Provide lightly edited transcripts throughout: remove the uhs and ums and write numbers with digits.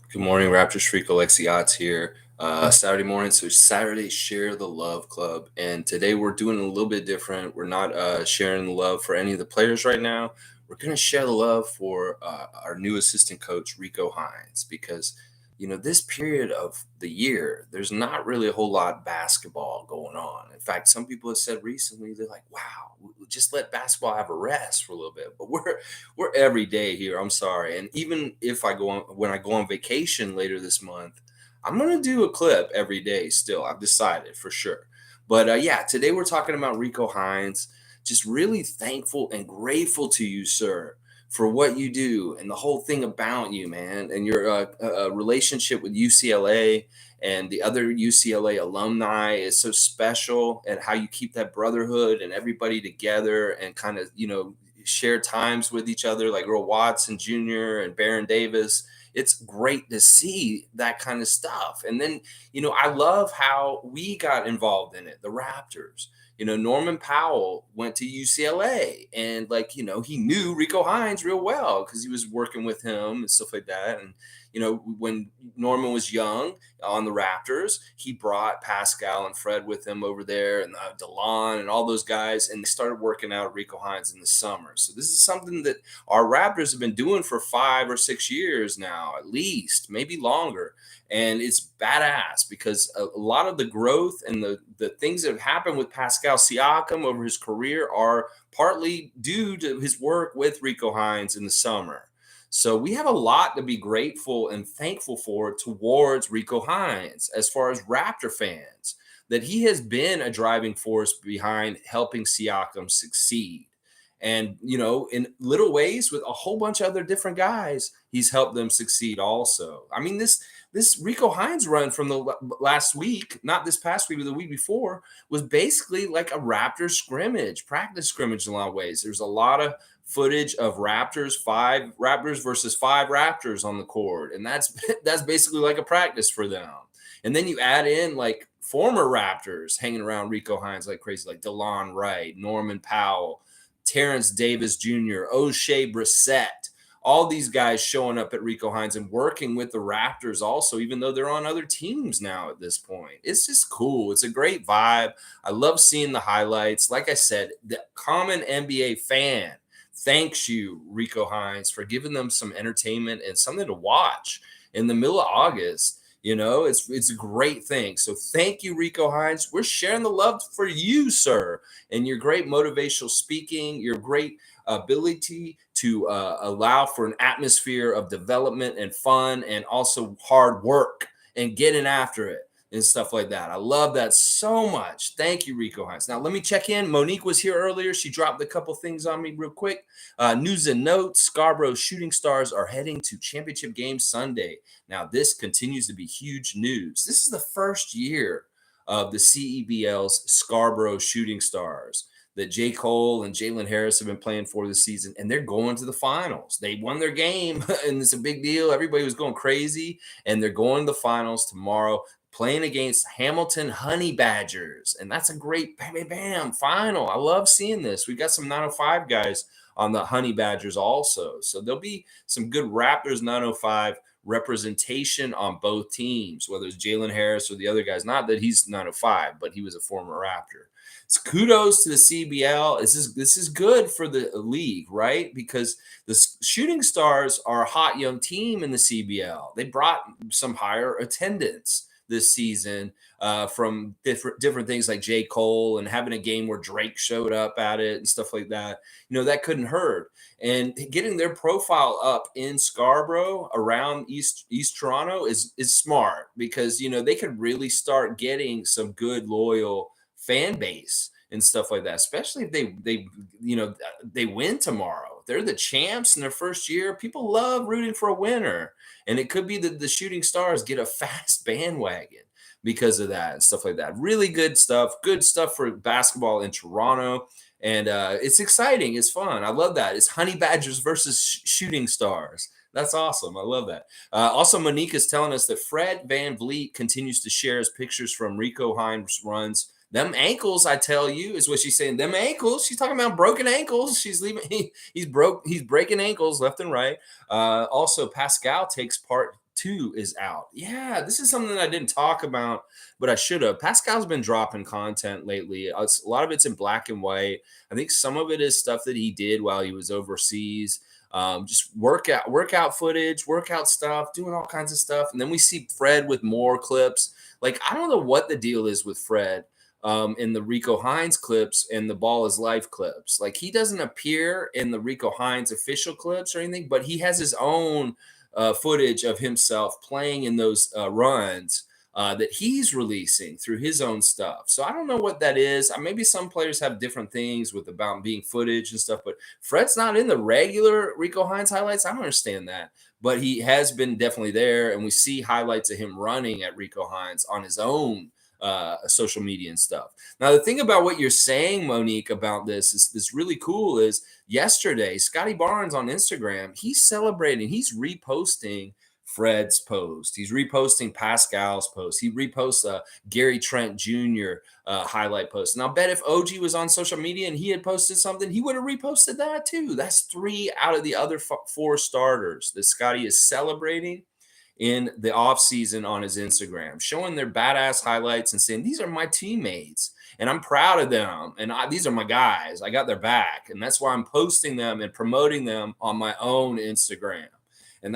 Good morning, Raptors Rico Lexiats here. Saturday morning, so Saturday Share the Love Club, and today we're doing a little bit different. We're not sharing the love for any of the players right now. We're going to share the love for our new assistant coach Rico Hines because this period of the year, there's not really a whole lot of basketball going on. In fact, some people have said recently they're like, "Wow, just let basketball have a rest for a little bit." But we're every day here. I'm sorry. And even if I go on when I go on vacation later this month, I'm gonna do a clip every day still. I've decided for sure. But yeah, today we're talking about Rico Hines. Just really thankful and grateful to you, sir, for what you do and the whole thing about you, man, and your relationship with UCLA and the other UCLA alumni is so special, and how you keep that brotherhood and everybody together and kind of, share times with each other like Earl Watson Jr. and Baron Davis. It's great to see that kind of stuff. And then, I love how we got involved in it, the Raptors. Norman Powell went to UCLA, and he knew Rico Hines real well because he was working with him and stuff like that. And when Norman was young on the Raptors, he brought Pascal and Fred with him over there, and DeLon and all those guys, and they started working out at Rico Hines in the summer. So this is something that our Raptors have been doing for 5 or 6 years now, at least, maybe longer. And it's badass because a lot of the growth and the things that have happened with Pascal Siakam over his career are partly due to his work with Rico Hines in the summer. So we have a lot to be grateful and thankful for towards Rico Hines as far as Raptor fans, that he has been a driving force behind helping Siakam succeed. And, in little ways with a whole bunch of other different guys, he's helped them succeed also. I mean, this Rico Hines run from the last week, not this past week, but the week before, was basically like a Raptors scrimmage, practice scrimmage in a lot of ways. There's a lot of footage of five Raptors versus five Raptors on the court, and that's that's basically like a practice for them. And then you add in like former Raptors hanging around Rico Hines like crazy, like DeLon Wright, Norman Powell, Terrence Davis Jr., O'Shea Brissett, all these guys showing up at Rico Hines and working with the Raptors also, even though they're on other teams now at this point. It's just cool. It's a great vibe. I love seeing the highlights. Like I said, the common NBA fan thanks you, Rico Hines, for giving them some entertainment and something to watch in the middle of August. It's a great thing. So thank you, Rico Hines. We're sharing the love for you, sir, and your great motivational speaking, your great ability to allow for an atmosphere of development and fun, and also hard work and getting after it and stuff like that. I love that so much. Thank you, Rico Hines. Now, let me check in. Monique was here earlier. She dropped a couple things on me real quick. News and notes: Scarborough Shooting Stars are heading to championship game Sunday. Now, this continues to be huge news. This is the first year of the CEBL's Scarborough Shooting Stars that J. Cole and Jalen Harris have been playing for this season, and they're going to the finals. They won their game, and it's a big deal. Everybody was going crazy, and they're going to the finals tomorrow, playing against Hamilton Honey Badgers. And that's a great bam final. I love seeing this. We've got some 905 guys on the Honey Badgers also. So there'll be some good Raptors 905 representation on both teams, whether it's Jalen Harris or the other guys. Not that he's 905, but he was a former Raptor. So kudos to the CBL. This is good for the league, right? Because the Shooting Stars are a hot young team in the CBL. They brought some higher attendance this season from different things like J. Cole and having a game where Drake showed up at it and stuff like that. That couldn't hurt. And getting their profile up in Scarborough around East Toronto is smart, because they could really start getting some good loyal fan base and stuff like that, especially if they win tomorrow. They're the champs in their first year. People love rooting for a winner. And it could be that the Shooting Stars get a fast bandwagon because of that and stuff like that. Really good stuff. Good stuff for basketball in Toronto. And it's exciting. It's fun. I love that. It's Honey Badgers versus Shooting Stars. That's awesome. I love that. Also, Monique is telling us that Fred Van Vliet continues to share his pictures from Rico Hines runs. Them ankles, I tell you, is what she's saying. Them ankles. She's talking about broken ankles. She's leaving. He's breaking ankles left and right. Also, Pascal takes part 2 is out. Yeah, this is something that I didn't talk about, but I should have. Pascal's been dropping content lately. A lot of it's in black and white. I think some of it is stuff that he did while he was overseas. Just workout footage, workout stuff, doing all kinds of stuff. And then we see Fred with more clips. Like, I don't know what the deal is with Fred in the Rico Hines clips and the Ball is Life clips. Like, he doesn't appear in the Rico Hines official clips or anything, but he has his own footage of himself playing in those runs that he's releasing through his own stuff. So I don't know what that is. Maybe some players have different things with about being footage and stuff, but Fred's not in the regular Rico Hines highlights. I don't understand that, but he has been definitely there, and we see highlights of him running at Rico Hines on his own social media and stuff. Now, the thing about what you're saying, Monique, about this is this really cool is yesterday, Scottie Barnes on Instagram, he's celebrating, he's reposting Fred's post. He's reposting Pascal's post. He reposts Gary Trent Jr. Highlight post. And I'll bet if OG was on social media and he had posted something, he would have reposted that too. That's 3 out of the other 4 starters that Scottie is celebrating in the offseason on his Instagram, showing their badass highlights and saying, these are my teammates and I'm proud of them. And these are my guys. I got their back. And that's why I'm posting them and promoting them on my own Instagram. And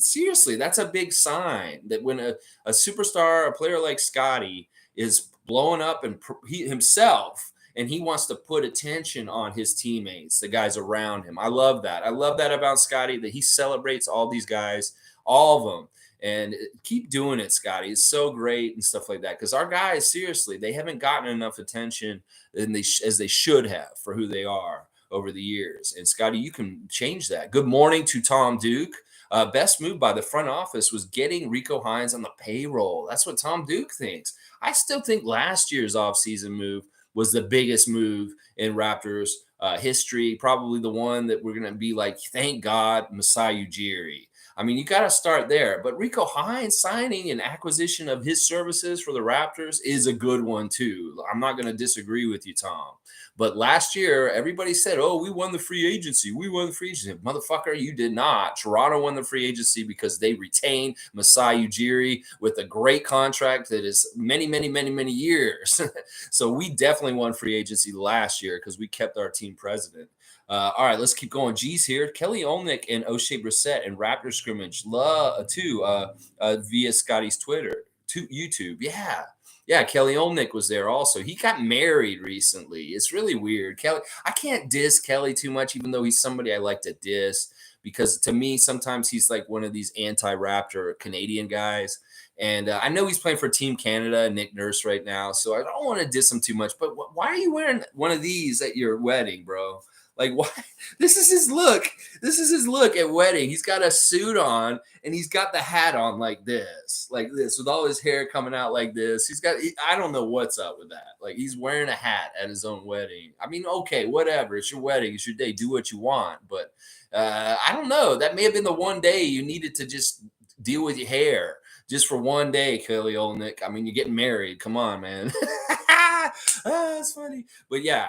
seriously, that's a big sign that when a superstar, a player like Scottie is blowing up and he himself, and he wants to put attention on his teammates, the guys around him. I love that. I love that about Scottie, that he celebrates all these guys, all of them. And keep doing it, Scottie. It's so great and stuff like that. Because our guys, seriously, they haven't gotten enough attention as they should have for who they are over the years. And Scottie, you can change that. Good morning to Tom Duke. Best move by the front office was getting Rico Hines on the payroll. That's what Tom Duke thinks. I still think last year's offseason move was the biggest move in Raptors history. Probably the one that we're going to be like, thank God, Masai Ujiri. I mean, you got to start there. But Rico Hines signing an acquisition of his services for the Raptors is a good one, too. I'm not going to disagree with you, Tom. But last year, everybody said, oh, we won the free agency. We won the free agency. Motherfucker, you did not. Toronto won the free agency because they retained Masai Ujiri with a great contract that is many, many, many, many years. So we definitely won free agency last year because we kept our team president. All right, let's keep going. G's here. Kelly Olynyk and O'Shea Brissett and Raptor scrimmage too via Scottie's Twitter to YouTube. Yeah, Kelly Olynyk was there also. He got married recently. It's really weird. Kelly, I can't diss Kelly too much, even though he's somebody I like to diss, because to me, sometimes he's like one of these anti-Raptor Canadian guys. And I know he's playing for Team Canada and Nick Nurse right now, so I don't want to diss him too much. But why are you wearing one of these at your wedding, bro? Like, why? This is his look. This is his look at wedding. He's got a suit on and he's got the hat on like this, with all his hair coming out like this. I don't know what's up with that. Like, he's wearing a hat at his own wedding. I mean, okay, whatever. It's your wedding. It's your day. Do what you want. But I don't know. That may have been the one day you needed to just deal with your hair just for one day, Kelly Olynyk. I mean, you're getting married. Come on, man. That's funny. But yeah.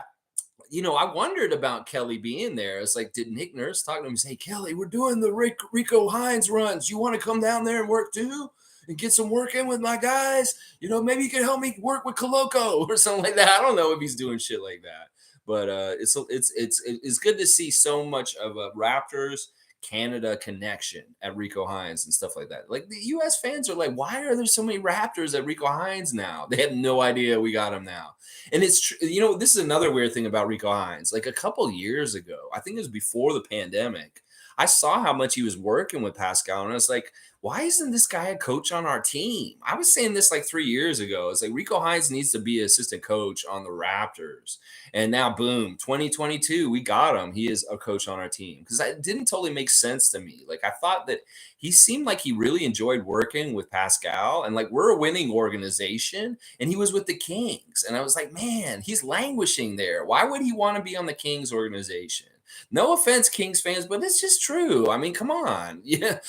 I wondered about Kelly being there. It's like, did Nick Nurse talk to him and say, Kelly, we're doing the Rico Hines runs. You want to come down there and work too? And get some work in with my guys? Maybe you can help me work with Koloko or something like that. I don't know if he's doing shit like that. But it's good to see so much of a Raptors Canada connection at Rico Hines and stuff like that. Like, the U.S. fans are like, why are there so many Raptors at Rico Hines now? They have no idea we got him now. And it's this is another weird thing about Rico Hines. Like, a couple years ago, I think it was before the pandemic, I saw how much he was working with Pascal, and I was like, why isn't this guy a coach on our team? I was saying this like 3 years ago. It's like, Rico Hines needs to be assistant coach on the Raptors. And now, boom, 2022, we got him. He is a coach on our team. Because it didn't totally make sense to me. Like, I thought that he seemed like he really enjoyed working with Pascal. And like, we're a winning organization. And he was with the Kings. And I was like, man, he's languishing there. Why would he want to be on the Kings organization? No offense, Kings fans, but it's just true. I mean, come on. Yeah.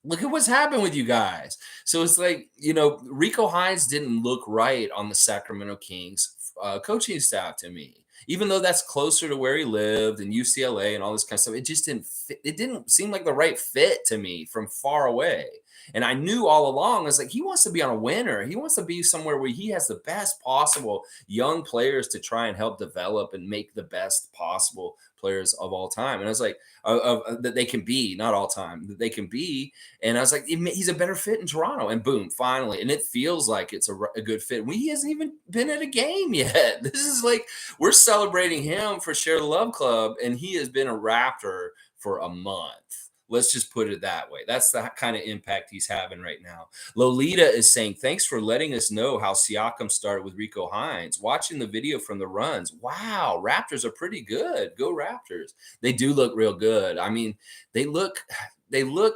Look at what's happened with you guys. So it's like, Rico Hines didn't look right on the Sacramento Kings coaching staff to me, even though that's closer to where he lived and UCLA and all this kind of stuff. It just didn't fit. It didn't seem like the right fit to me from far away. And I knew all along, I was like, he wants to be on a winner. He wants to be somewhere where he has the best possible young players to try and help develop and make the best possible players of all time. And I was like, that they can be, not all time, that they can be. And I was like, he's a better fit in Toronto. And boom, finally. And it feels like it's a good fit. He hasn't even been at a game yet. This is like, we're celebrating him for Share the Love Club, and he has been a Raptor for a month. Let's just put it that way. That's the kind of impact he's having right now. Lolita is saying, thanks for letting us know how Siakam started with Rico Hines. Watching the video from the runs. Wow, Raptors are pretty good. Go Raptors. They do look real good. I mean, they look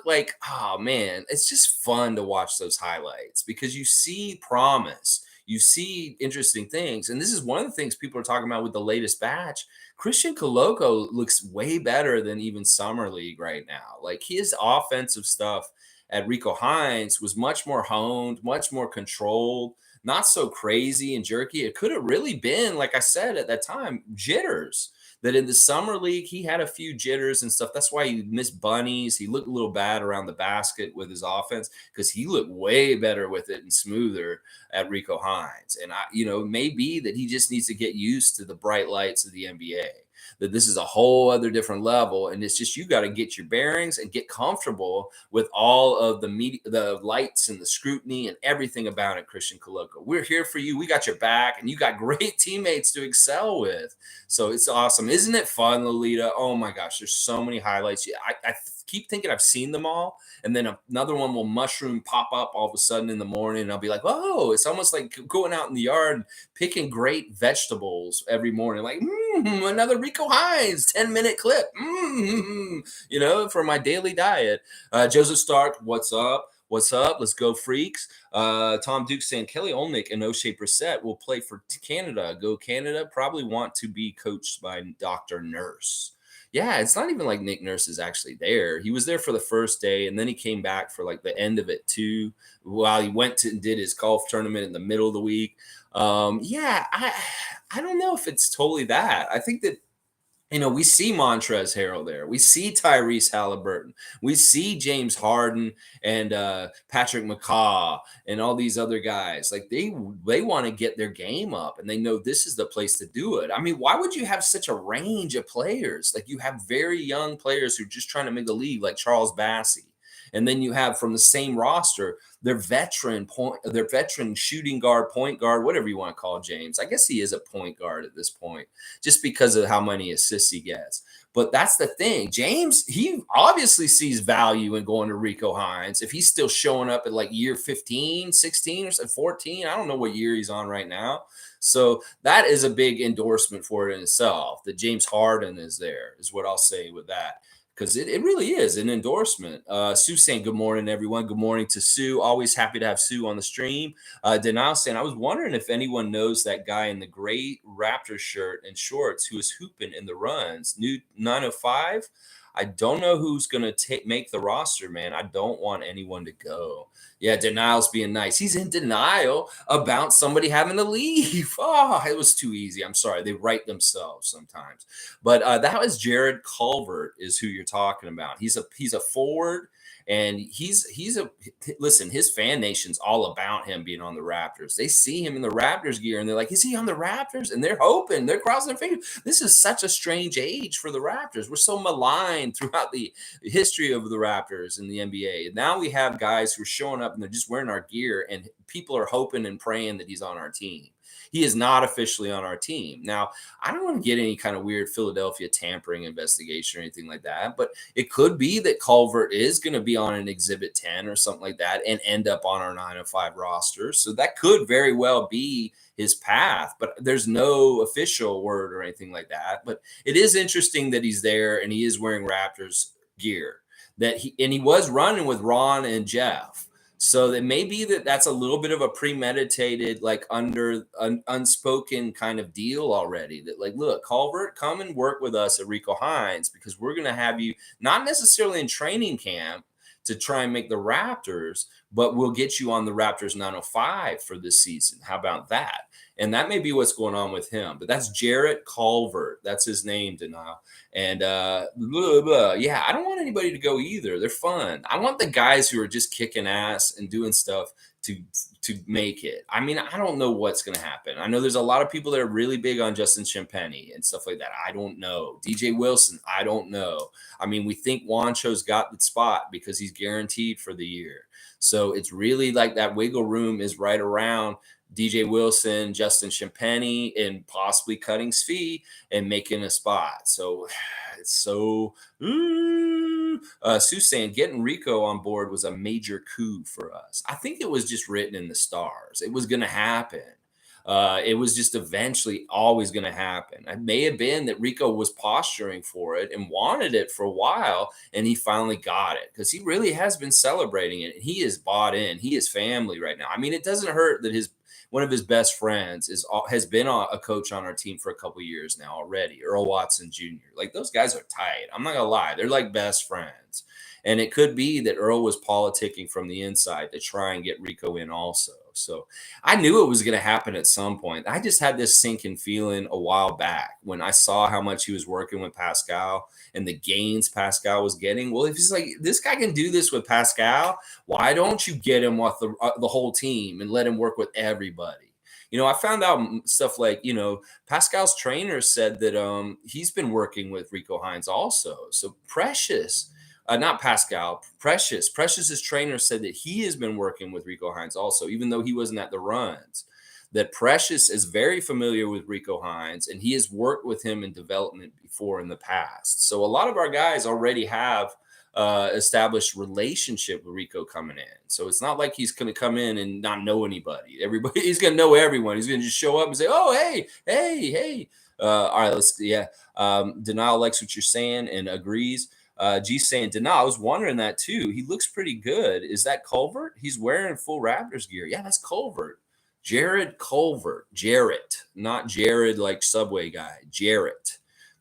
like, oh man, it's just fun to watch those highlights because you see promise. You see interesting things. And this is one of the things people are talking about with the latest batch. Christian Koloko looks way better than even Summer League right now. Like his offensive stuff at Rico Hines was much more honed, much more controlled, not so crazy and jerky. It could have really been, like I said at that time, jitters. That in the Summer League, he had a few jitters and stuff. That's why he missed bunnies. He looked a little bad around the basket with his offense because he looked way better with it and smoother at Rico Hines. And maybe that he just needs to get used to the bright lights of the NBA. That this is a whole other different level, and it's just you got to get your bearings and get comfortable with all of the media, the lights and the scrutiny and everything about it. Christian Koloko, we're here for you. We got your back, and you got great teammates to excel with. So it's awesome, isn't it fun, Lolita? Oh my gosh, there's so many highlights. I keep thinking I've seen them all, and then another one will mushroom pop up all of a sudden in the morning, and I'll be like, oh, it's almost like going out in the yard and picking great vegetables every morning, like another Rico Hines 10-minute clip, for my daily diet. Joseph Stark, what's up? What's up? Let's go, freaks. Tom Duke saying Kelly Olynyk and O'Shea Brissett will play for Canada. Go Canada. Probably want to be coached by Dr. Nurse. Yeah, it's not even like Nick Nurse is actually there. He was there for the first day, and then he came back for like the end of it too, while he went to and did his golf tournament in the middle of the week. I don't know if it's totally that. I think that we see Montrezl Harrell there. We see Tyrese Halliburton. We see James Harden and Patrick McCaw and all these other guys. Like they want to get their game up, and they know this is the place to do it. I mean, why would you have such a range of players? Like you have very young players who are just trying to make the league, like Charles Bassey. And then you have from the same roster, their veteran shooting guard, point guard, whatever you want to call James. I guess he is a point guard at this point, just because of how many assists he gets. But that's the thing. James, he obviously sees value in going to Rico Hines. If he's still showing up at like year 15, 16, or 14, I don't know what year he's on right now. So that is a big endorsement for it in itself, that James Harden is there, is what I'll say with that. Because it really is an endorsement. Sue saying, good morning, everyone. Good morning to Sue. Always happy to have Sue on the stream. Denial saying, I was wondering if anyone knows that guy in the gray Raptor shirt and shorts who is hooping in the runs. New 905. I don't know who's going to make the roster, man. I don't want anyone to go. Yeah, Denial's being nice. He's in denial about somebody having to leave. Oh, it was too easy. I'm sorry. They write themselves sometimes. But that was Jared Culvert is who you're talking about. He's a forward. And listen, his fan nation's all about him being on the Raptors. They see him in the Raptors gear and they're like, is he on the Raptors? And they're hoping, they're crossing their fingers. This is such a strange age for the Raptors. We're so maligned throughout the history of the Raptors in the NBA. And now we have guys who are showing up and they're just wearing our gear and people are hoping and praying that he's on our team. He is not officially on our team. Now, I don't want to get any kind of weird Philadelphia tampering investigation or anything like that, but it could be that Culvert is going to be on an Exhibit 10 or something like that and end up on our 905 roster. So that could very well be his path, but there's no official word or anything like that. But it is interesting that he's there and he is wearing Raptors gear. He was running with Ron and Jeff. So it may be that's a little bit of a premeditated, like unspoken kind of deal already. That like, look, Culvert, come and work with us at Rico Hines because we're going to have you not necessarily in training camp to try and make the Raptors, but we'll get you on the Raptors 905 for this season. How about that? And that may be what's going on with him. But that's Jarrett Culver. That's his name, Denial. And blah, blah. Yeah, I don't want anybody to go either. They're fun. I want the guys who are just kicking ass and doing stuff to make it. I mean, I don't know what's going to happen. I know there's a lot of people that are really big on Justin Champagny and stuff like that. I don't know. DJ Wilson, I don't know. I mean, we think Juancho's got the spot because he's guaranteed for the year. So it's really like that wiggle room is right around DJ Wilson, Justin Champagny, and possibly cutting Svi and making a spot. So it's so. Sue's saying getting Rico on board was a major coup for us. I think it was just written in the stars. It was going to happen. It was just eventually always going to happen. It may have been that Rico was posturing for it and wanted it for a while, and he finally got it because he really has been celebrating it. And he is bought in. He is family right now. I mean, it doesn't hurt that one of his best friends has been a coach on our team for a couple of years now already, Earl Watson Jr. Like those guys are tight. I'm not gonna lie, they're like best friends. And it could be that Earl was politicking from the inside to try and get Rico in also. So I knew it was going to happen at some point. I just had this sinking feeling a while back when I saw how much he was working with Pascal and the gains Pascal was getting. Well, if he's like, this guy can do this with Pascal, why don't you get him with the whole team and let him work with everybody? I found out stuff like, Pascal's trainer said that he's been working with Rico Hines also. So Precious. Not Pascal, Precious. Precious's trainer said that he has been working with Rico Hines also, even though he wasn't at the runs. That Precious is very familiar with Rico Hines, and he has worked with him in development before in the past. So a lot of our guys already have established relationship with Rico coming in. So it's not like he's going to come in and not know anybody. He's going to know everyone. He's going to just show up and say, "Oh, hey." All right, Denial likes what you're saying and agrees. G's saying, Denial, I was wondering that too. He looks pretty good. Is that Culvert? He's wearing full Raptors gear. Yeah, that's Culvert. Jared Culvert. Jarrett, not Jared like Subway guy. Jarrett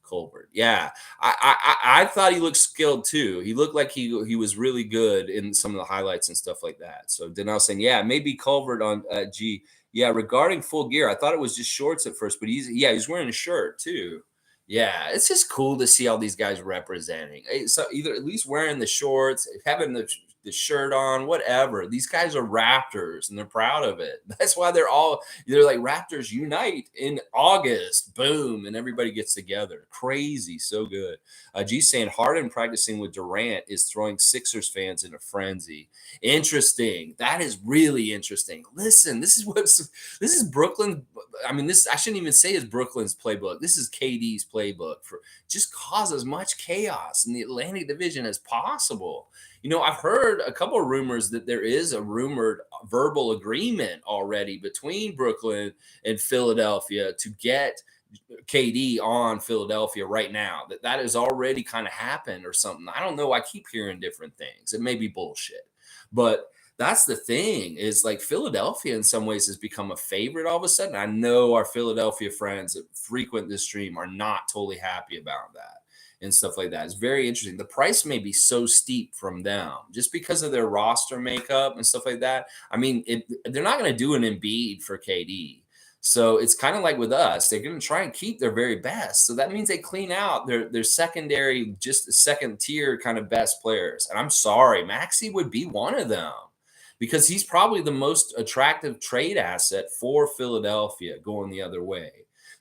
Culvert. Yeah, I thought he looked skilled too. He looked like he was really good in some of the highlights and stuff like that. So Denial saying, yeah, maybe Culvert on G. Yeah, regarding full gear, I thought it was just shorts at first, but he's wearing a shirt too. Yeah, it's just cool to see all these guys representing. So either at least wearing the shorts, having the shirt on, whatever. These guys are Raptors and they're proud of it. That's why they're like Raptors unite in August. Boom. And everybody gets together. Crazy. So good. G's saying Harden practicing with Durant is throwing Sixers fans in a frenzy. Interesting. That is really interesting. Listen, this is Brooklyn. I mean, I shouldn't even say it's Brooklyn's playbook. This is KD's playbook for just cause as much chaos in the Atlantic Division as possible. I've heard a couple of rumors that there is a rumored verbal agreement already between Brooklyn and Philadelphia to get KD on Philadelphia right now. That has already kind of happened or something. I don't know. I keep hearing different things. It may be bullshit, but that's the thing is like Philadelphia in some ways has become a favorite all of a sudden. I know our Philadelphia friends that frequent this stream are not totally happy about that and stuff like that. It's very interesting. The price may be so steep from them just because of their roster makeup and stuff like that. I mean, they're not going to do an Embiid for KD. So it's kind of like with us, they're going to try and keep their very best. So that means they clean out their secondary, just second tier kind of best players. And I'm sorry, Maxey would be one of them because he's probably the most attractive trade asset for Philadelphia going the other way.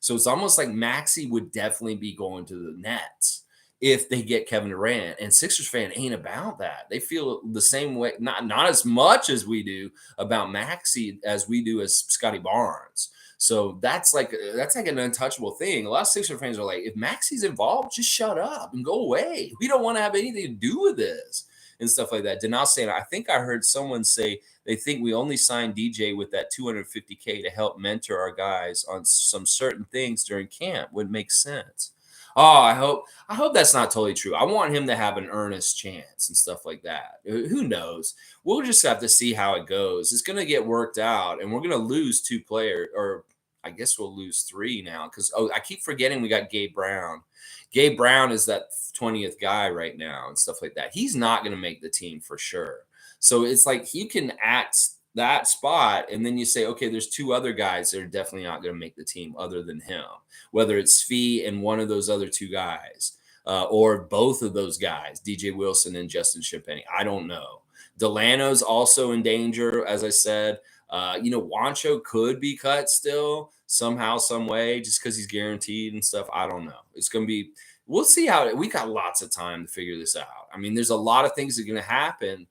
So it's almost like Maxey would definitely be going to the Nets if they get Kevin Durant. And Sixers fan ain't about that. They feel the same way, not as much as we do about Maxey as we do as Scottie Barnes. So that's like an untouchable thing. A lot of Sixers fans are like, if Maxey's involved, just shut up and go away. We don't want to have anything to do with this and stuff like that. Denal saying, I think I heard someone say they think we only signed DJ with that $250K to help mentor our guys on some certain things during camp. Would make sense. Oh, I hope that's not totally true. I want him to have an earnest chance and stuff like that. Who knows? We'll just have to see how it goes. It's going to get worked out, and we're going to lose 2 players, or I guess we'll lose 3 now because I keep forgetting we got Gabe Brown. Gabe Brown is that 20th guy right now and stuff like that. He's not going to make the team for sure. So it's like you can act that spot, and then you say, okay, there's two other guys that are definitely not going to make the team other than him, whether it's Fee and one of those other two guys, or both of those guys, DJ Wilson and Justin Champagne. I don't know. Delano's also in danger, as I said. Wancho could be cut still somehow, some way, just because he's guaranteed and stuff. I don't know. It's going to be, we'll see how we got lots of time to figure this out. I mean, there's a lot of things that are going to happen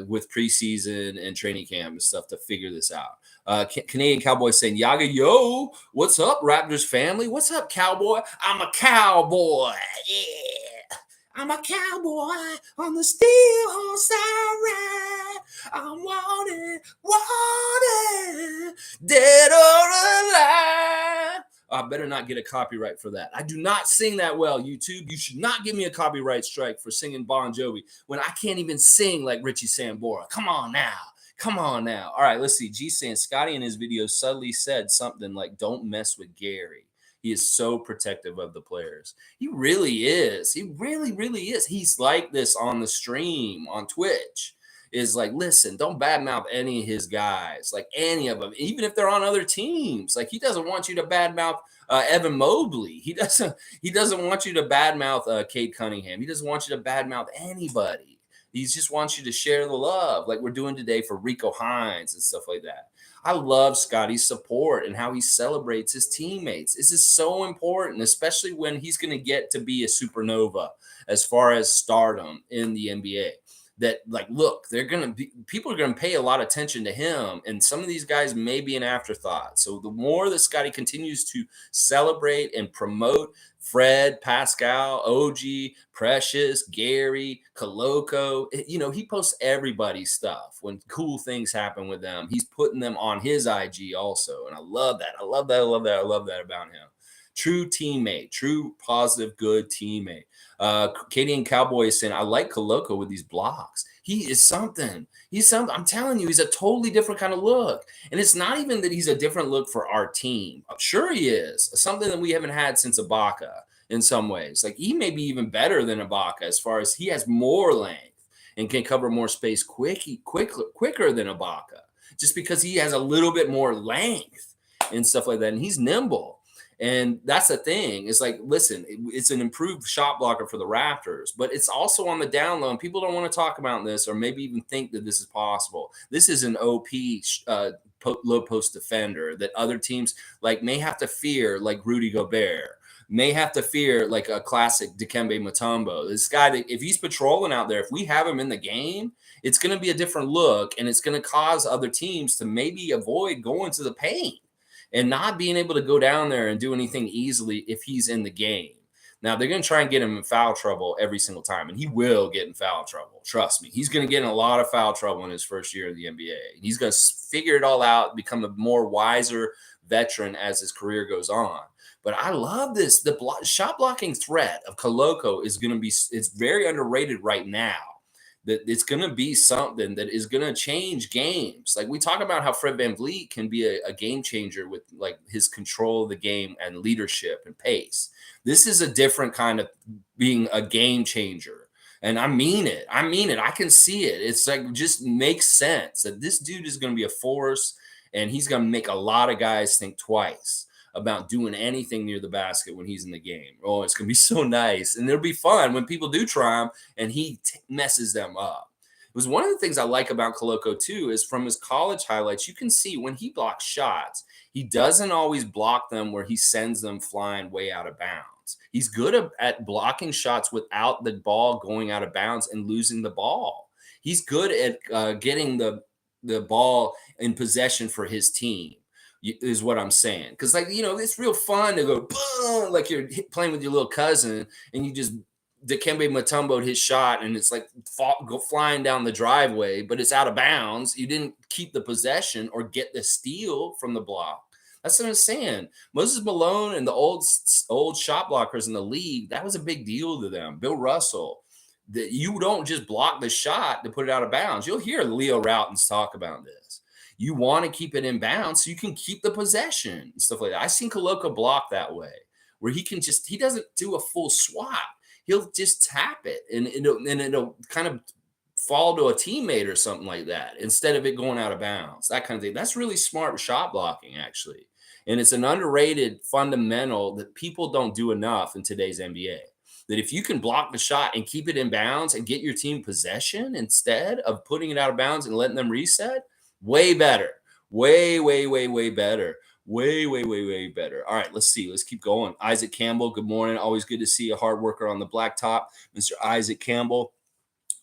with preseason and training camp and stuff to figure this out. Canadian Cowboy saying, Yaga, yo, what's up, Raptors family? What's up, Cowboy? I'm a cowboy. Yeah. I'm a cowboy on the steel horse I ride. I'm wanted, dead or alive. I better not get a copyright for that. I do not sing that well, YouTube. You should not give me a copyright strike for singing Bon Jovi when I can't even sing like Richie Sambora. Come on now. Come on now. All right, let's see. G saying Scottie in his video subtly said something like, don't mess with Gary. He is so protective of the players. He really is. He really, really is. He's like this on the stream on Twitch. Is like, listen, don't badmouth any of his guys, like any of them, even if they're on other teams. Like, he doesn't want you to badmouth Evan Mobley. He doesn't want you to badmouth Cade Cunningham. He doesn't want you to badmouth anybody. He just wants you to share the love, like we're doing today for Rico Hines and stuff like that. I love Scottie's support and how he celebrates his teammates. This is so important, especially when he's going to get to be a supernova as far as stardom in the NBA. That, like, look, people are going to pay a lot of attention to him, and some of these guys may be an afterthought. So the more that Scottie continues to celebrate and promote Fred, Pascal, OG, Precious, Gary, Koloko, he posts everybody's stuff when cool things happen with them. He's putting them on his IG also, and I love that. I love that about him. True teammate, true positive, good teammate. Canadian Cowboy is saying, I like Koloko with these blocks. He is something. He's something. I'm telling you, he's a totally different kind of look. And it's not even that he's a different look for our team. I'm sure he is. Something that we haven't had since Ibaka in some ways. Like, he may be even better than Ibaka as far as he has more length and can cover more space quicker than Ibaka, just because he has a little bit more length and stuff like that. And he's nimble. And that's the thing. It's like, listen, it's an improved shot blocker for the Raptors, but it's also on the down low. And people don't want to talk about this or maybe even think that this is possible. This is an OP low post defender that other teams like may have to fear, like Rudy Gobert, may have to fear like a classic Dikembe Mutombo. This guy that if he's patrolling out there, if we have him in the game, it's going to be a different look, and it's going to cause other teams to maybe avoid going to the paint and not being able to go down there and do anything easily if he's in the game. Now, they're going to try and get him in foul trouble every single time, and he will get in foul trouble. Trust me. He's going to get in a lot of foul trouble in his first year in the NBA. He's going to figure it all out, become a more wiser veteran as his career goes on. But I love this. The shot blocking threat of Koloko is going to be – it's very underrated right now. That it's going to be something that is going to change games. Like we talk about how Fred VanVleet can be a game changer with like his control of the game and leadership and pace. This is a different kind of being a game changer. And I mean it. I can see it. It's like, just makes sense that this dude is going to be a force, and he's going to make a lot of guys think twice about doing anything near the basket when he's in the game. Oh, it's going to be so nice. And it'll be fun when people do try him and he messes them up. It was one of the things I like about Koloko too, is from his college highlights, you can see when he blocks shots, he doesn't always block them where he sends them flying way out of bounds. He's good at blocking shots without the ball going out of bounds and losing the ball. He's good at getting the ball in possession for his team. Is what I'm saying. Because, like, it's real fun to go, boom, like you're playing with your little cousin, and you just Dikembe Mutombo'd his shot, and it's like go flying down the driveway, but it's out of bounds. You didn't keep the possession or get the steal from the block. That's what I'm saying. Moses Malone and the old shot blockers in the league, that was a big deal to them. Bill Russell, that you don't just block the shot to put it out of bounds. You'll hear Leo Routens talk about this. You want to keep it in bounds so you can keep the possession and stuff like that. I've seen Koloko block that way, where he doesn't do a full swat. He'll just tap it, and it'll kind of fall to a teammate or something like that instead of it going out of bounds, that kind of thing. That's really smart shot blocking, actually. And it's an underrated fundamental that people don't do enough in today's NBA. That if you can block the shot and keep it in bounds and get your team possession instead of putting it out of bounds and letting them reset, way better. Way, way, way, way better. Way, way, way, way better. All right, let's see. Let's keep going. Isaac Campbell, good morning. Always good to see a hard worker on the blacktop, Mr. Isaac Campbell.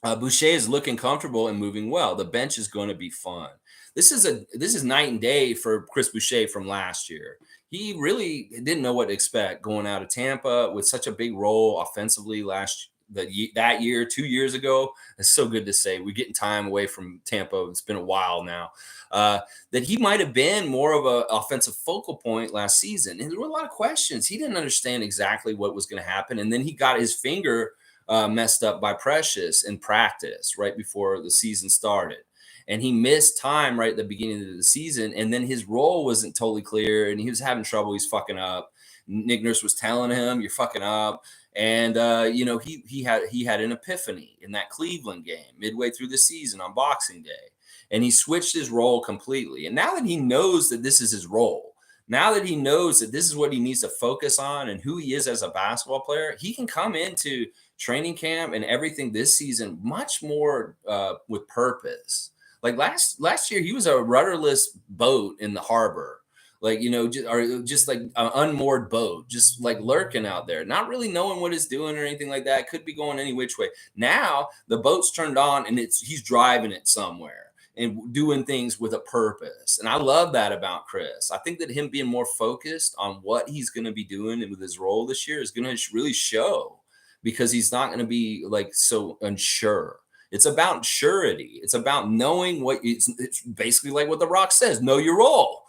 Boucher is looking comfortable and moving well. The bench is going to be fun. This is night and day for Chris Boucher from last year. He really didn't know what to expect going out of Tampa with such a big role offensively that year, 2 years ago. It's so good to say. We're getting time away from Tampa. It's been a while now. That he might have been more of an offensive focal point last season. And there were a lot of questions. He didn't understand exactly what was going to happen. And then he got his finger messed up by Precious in practice right before the season started. And he missed time right at the beginning of the season. And then his role wasn't totally clear and he was having trouble. He's fucking up. Nick Nurse was telling him, "You're fucking up." And he had an epiphany in that Cleveland game midway through the season on Boxing Day. And he switched his role completely. And now that he knows that this is his role, now that he knows that this is what he needs to focus on and who he is as a basketball player, he can come into training camp and everything this season much more with purpose. Like last year, he was a rudderless boat in the harbor, like just like an unmoored boat, just like lurking out there, not really knowing what it's doing or anything like that. Could be going any which way. Now the boat's turned on and he's driving it somewhere and doing things with a purpose. And I love that about Chris. I think that him being more focused on what he's going to be doing and with his role this year is going to really show, because he's not going to be like so unsure. It's about surety. It's about knowing what it's basically like what The Rock says: know your role,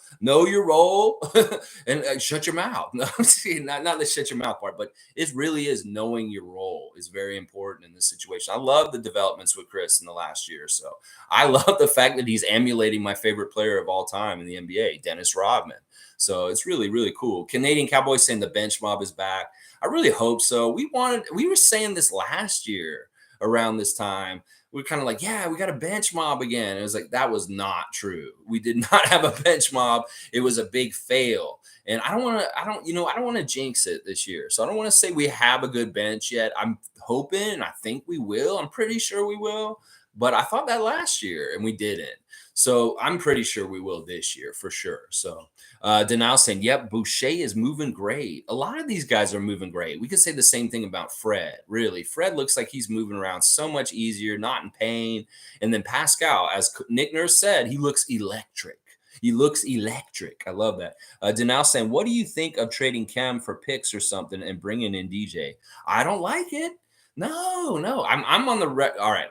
and shut your mouth. No, not the shut your mouth part, but it really is knowing your role is very important in this situation. I love the developments with Chris in the last year or so. I love the fact that he's emulating my favorite player of all time in the NBA, Dennis Rodman. So it's really, really cool. Canadian Cowboys saying the bench mob is back. I really hope so. We were saying this last year around this time. We were kind of like, yeah, we got a bench mob again. It was like, that was not true. We did not have a bench mob. It was a big fail. And I don't want to jinx it this year. So I don't want to say we have a good bench yet. I'm hoping, I think we will. I'm pretty sure we will. But I thought that last year and we didn't. So I'm pretty sure we will this year for sure. So Denal saying, yep, Boucher is moving great. A lot of these guys are moving great. We could say the same thing about Fred. Really, Fred looks like he's moving around so much easier, not in pain. And then Pascal, as Nick Nurse said, he looks electric. He looks electric. I love that. Denal saying, what do you think of trading Cam for picks or something and bringing in DJ? I don't like it. No. I'm on the all right.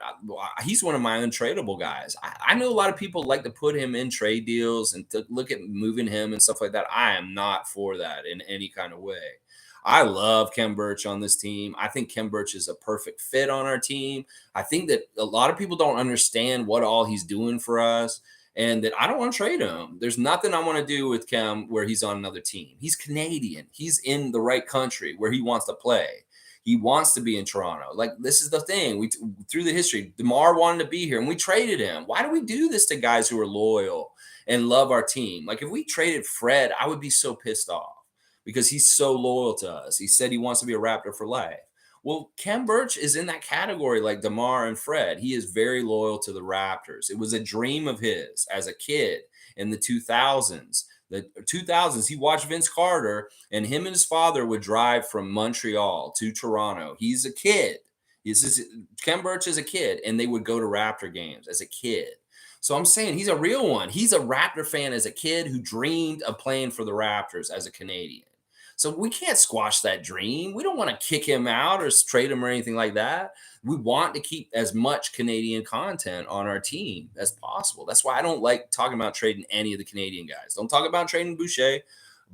He's one of my untradeable guys. I know a lot of people like to put him in trade deals and to look at moving him and stuff like that. I am not for that in any kind of way. I love Kem Birch on this team. I think Kem Birch is a perfect fit on our team. I think that a lot of people don't understand what all he's doing for us, and that I don't want to trade him. There's nothing I want to do with Kem where he's on another team. He's Canadian. He's in the right country where he wants to play. He wants to be in Toronto. Like, this is the thing. Through the history, DeMar wanted to be here, and we traded him. Why do we do this to guys who are loyal and love our team? Like, if we traded Fred, I would be so pissed off because he's so loyal to us. He said he wants to be a Raptor for life. Well, Kem Birch is in that category like DeMar and Fred. He is very loyal to the Raptors. It was a dream of his as a kid in the 2000s. The 2000s, he watched Vince Carter, and him and his father would drive from Montreal to Toronto. He's a kid. Kem Birch is a kid, and they would go to Raptor games as a kid. So I'm saying he's a real one. He's a Raptor fan as a kid who dreamed of playing for the Raptors as a Canadian. So we can't squash that dream. We don't want to kick him out or trade him or anything like that. We want to keep as much Canadian content on our team as possible. That's why I don't like talking about trading any of the Canadian guys. Don't talk about trading Boucher,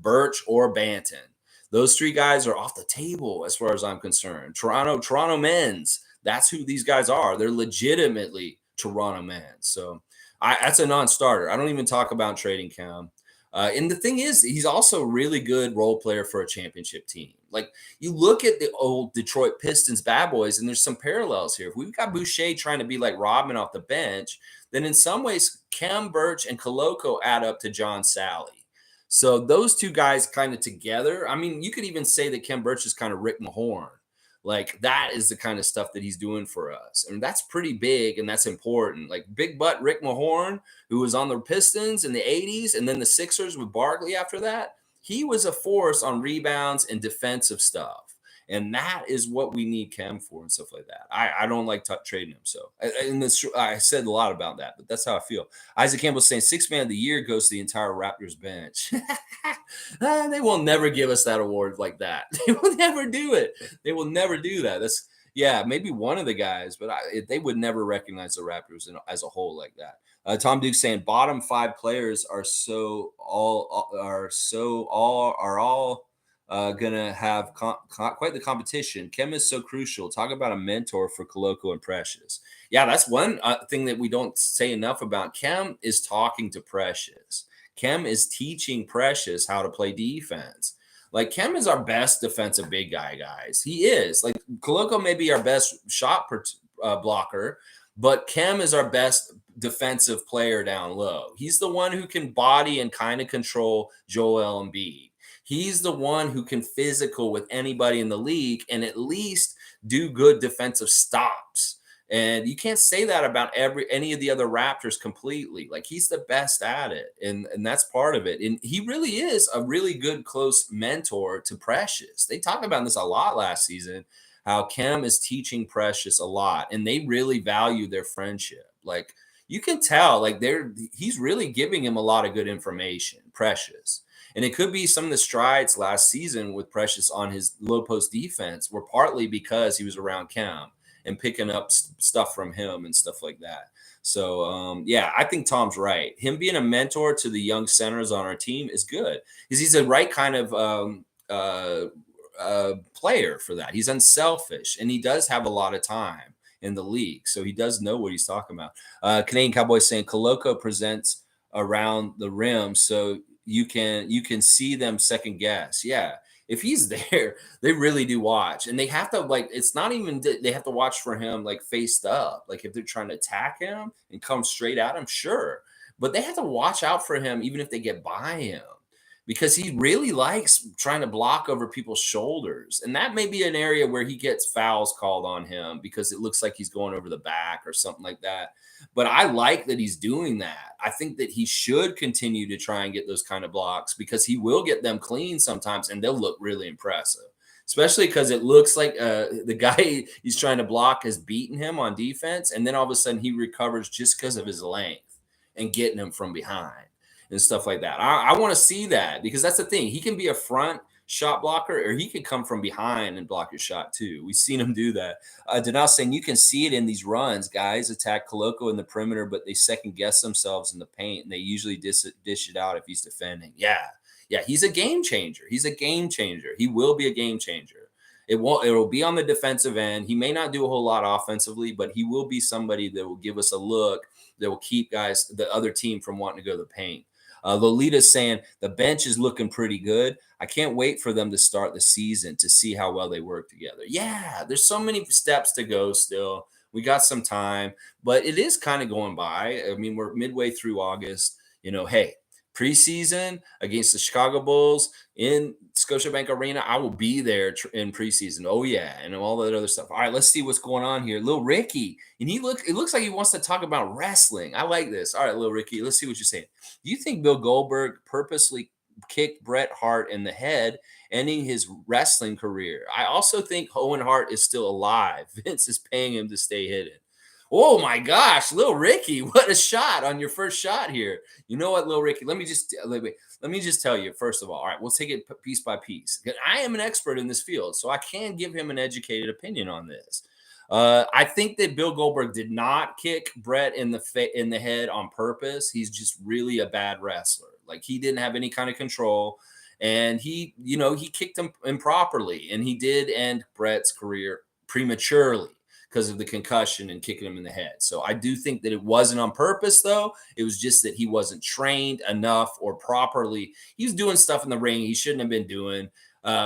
Birch, or Banton. Those three guys are off the table as far as I'm concerned. Toronto men's, that's who these guys are. They're legitimately Toronto men's. So that's a non-starter. I don't even talk about trading Cam. And the thing is, he's also a really good role player for a championship team. Like you look at the old Detroit Pistons bad boys, and there's some parallels here. If we've got Boucher trying to be like Rodman off the bench, then in some ways, Kem Birch and Koloko add up to John Sally. So those two guys kind of together. I mean, you could even say that Kem Birch is kind of Rick Mahorn. Like that is the kind of stuff that he's doing for us. And that's pretty big and that's important. Like big butt Rick Mahorn, who was on the Pistons in the 80s and then the Sixers with Barkley after that, he was a force on rebounds and defensive stuff. And that is what we need Cam for and stuff like that. I don't like trading him. So, and this, I said a lot about that, but that's how I feel. Isaac Campbell saying 6th man of the year goes to the entire Raptors bench. They will never give us that award like that. They will never do it. They will never do that. That's, yeah, maybe one of the guys, but they would never recognize the Raptors as a whole like that. Tom Duke saying bottom 5 players are all gonna have quite the competition. Kem is so crucial. Talk about a mentor for Koloko and Precious. Yeah, that's one thing that we don't say enough about. Kem is talking to Precious. Kem is teaching Precious how to play defense. Like Kem is our best defensive big guy, guys. He is. Like Koloko may be our best shot blocker, but Kem is our best defensive player down low. He's the one who can body and kind of control Joel Embiid. He's the one who can physical with anybody in the league and at least do good defensive stops. And you can't say that about any of the other Raptors completely. Like he's the best at it. And that's part of it. And he really is a really good close mentor to Precious. They talked about this a lot last season, how Kem is teaching Precious a lot and they really value their friendship. Like you can tell like he's really giving him a lot of good information, Precious. And it could be some of the strides last season with Precious on his low post defense were partly because he was around Kem and picking up stuff from him and stuff like that. So, yeah, I think Tom's right. Him being a mentor to the young centers on our team is good because he's the right kind of player for that. He's unselfish and he does have a lot of time in the league. So he does know what he's talking about. Canadian Cowboy saying Koloko presents around the rim. So you can see them second guess. Yeah. If he's there, they really do watch. And they have to like, it's not even they have to watch for him like faced up. Like if they're trying to attack him and come straight at him, sure. But they have to watch out for him even if they get by him. Because he really likes trying to block over people's shoulders. And that may be an area where he gets fouls called on him because it looks like he's going over the back or something like that. But I like that he's doing that. I think that he should continue to try and get those kind of blocks because he will get them clean sometimes and they'll look really impressive, especially because it looks like the guy he's trying to block has beaten him on defense. And then all of a sudden he recovers just because of his length and getting him from behind and stuff like that. I want to see that because that's the thing. He can be a front shot blocker or he can come from behind and block your shot too. We've seen him do that. Denal saying you can see it in these runs. Guys attack Koloko in the perimeter, but they second guess themselves in the paint and they usually dish it out if he's defending. Yeah, he's a game changer. He's a game changer. He will be a game changer. It will be on the defensive end. He may not do a whole lot offensively, but he will be somebody that will give us a look that will keep the other team from wanting to go to the paint. Lolita's saying the bench is looking pretty good. I can't wait for them to start the season to see how well they work together. Yeah, there's so many steps to go still. We got some time, but it is kind of going by. I mean, we're midway through August. Hey, preseason against the Chicago Bulls in Scotiabank Arena. I will be there in preseason. Oh yeah, and all that other stuff. All right, let's see what's going on here. Lil Ricky, and it looks like he wants to talk about wrestling. I like this. All right, Lil Ricky, let's see what you're saying. Do you think Bill Goldberg purposely kicked Bret Hart in the head, ending his wrestling career? I also think Owen Hart is still alive. Vince is paying him to stay hidden. Oh my gosh, Lil Ricky, what a shot on your first shot here. You know what, Lil Ricky, let me just tell you, first of all right, we'll take it piece by piece. I am an expert in this field, so I can give him an educated opinion on this. I think that Bill Goldberg did not kick Bret in the head on purpose. He's just really a bad wrestler. Like he didn't have any kind of control, and he kicked him improperly, and he did end Bret's career prematurely. because of the concussion and kicking him in the head. So I do think that it wasn't on purpose, though. It was just that he wasn't trained enough or properly. He was doing stuff in the ring he shouldn't have been doing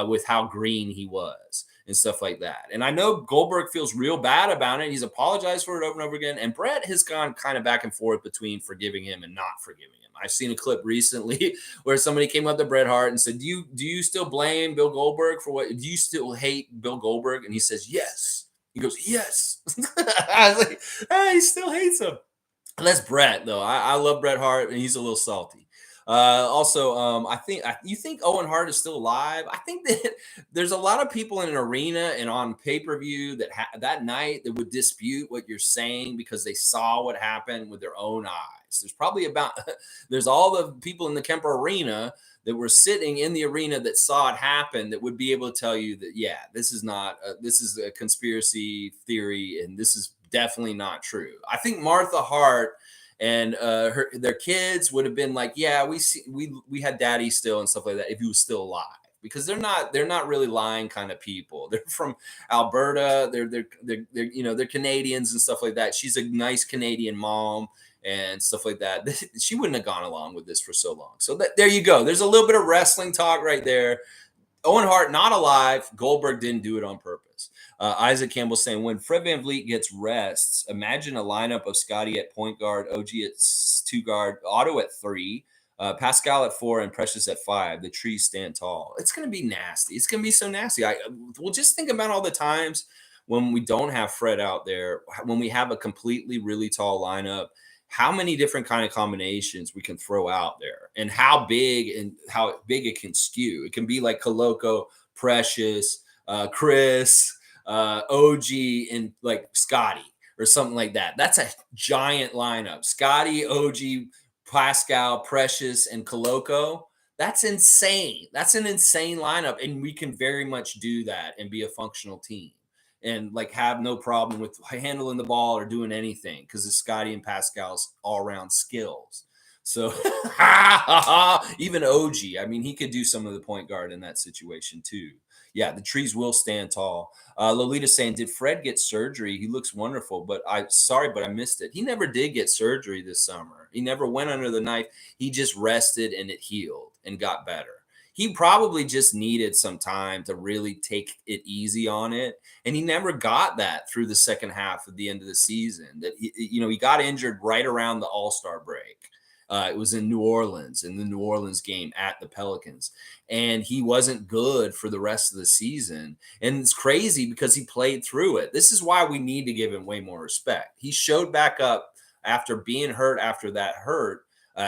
with how green he was and stuff like that. And I know Goldberg feels real bad about it. He's apologized for it over and over again. And Brett has gone kind of back and forth between forgiving him and not forgiving him. I've seen a clip recently where somebody came up to Bret Hart and said, do you still blame Bill Goldberg for what? Do you still hate Bill Goldberg? And he says, yes. He goes, yes. I was like, he still hates him. And that's Bret, though. I love Bret Hart, and he's a little salty. You think Owen Hart is still alive? I think that there's a lot of people in an arena and on pay-per-view that night that would dispute what you're saying because they saw what happened with their own eyes. There's all the people in the Kemper Arena that were sitting in the arena that saw it happen that would be able to tell you that, yeah, this is a conspiracy theory, and this is definitely not true. I think Martha Hart and their kids would have been like, yeah, we had daddy still and stuff like that if he was still alive, because they're not really lying kind of people. They're from Alberta. They're Canadians and stuff like that. She's a nice Canadian mom and stuff like that. She wouldn't have gone along with this for so long. So there you go. There's a little bit of wrestling talk right there. Owen Hart not alive. Goldberg didn't do it on purpose. Isaac Campbell saying, when Fred VanVleet gets rests, imagine a lineup of Scottie at point guard, OG at 2 guard, Otto at 3, Pascal at 4, and Precious at 5. The trees stand tall. It's going to be nasty. It's going to be so nasty. Well, just think about all the times when we don't have Fred out there, when we have a completely really tall lineup, how many different kind of combinations we can throw out there, and how big it can skew. It can be like Koloko, Precious, Chris, OG, and like Scottie or something like that. That's a giant lineup. Scottie, OG, Pascal, Precious, and Koloko. That's insane. That's an insane lineup, and we can very much do that and be a functional team and like have no problem with handling the ball or doing anything because of Scottie and Pascal's all-around skills. So even OG, I mean, he could do some of the point guard in that situation too. Yeah, the trees will stand tall. Lolita's saying, did Fred get surgery? He looks wonderful, but I missed it. He never did get surgery this summer. He never went under the knife. He just rested and it healed and got better. He probably just needed some time to really take it easy on it. And he never got that through the second half of the end of the season. That he got injured right around the All-Star break. It was in New Orleans, in the New Orleans game at the Pelicans. And he wasn't good for the rest of the season. And it's crazy because he played through it. This is why we need to give him way more respect. He showed back up after being hurt,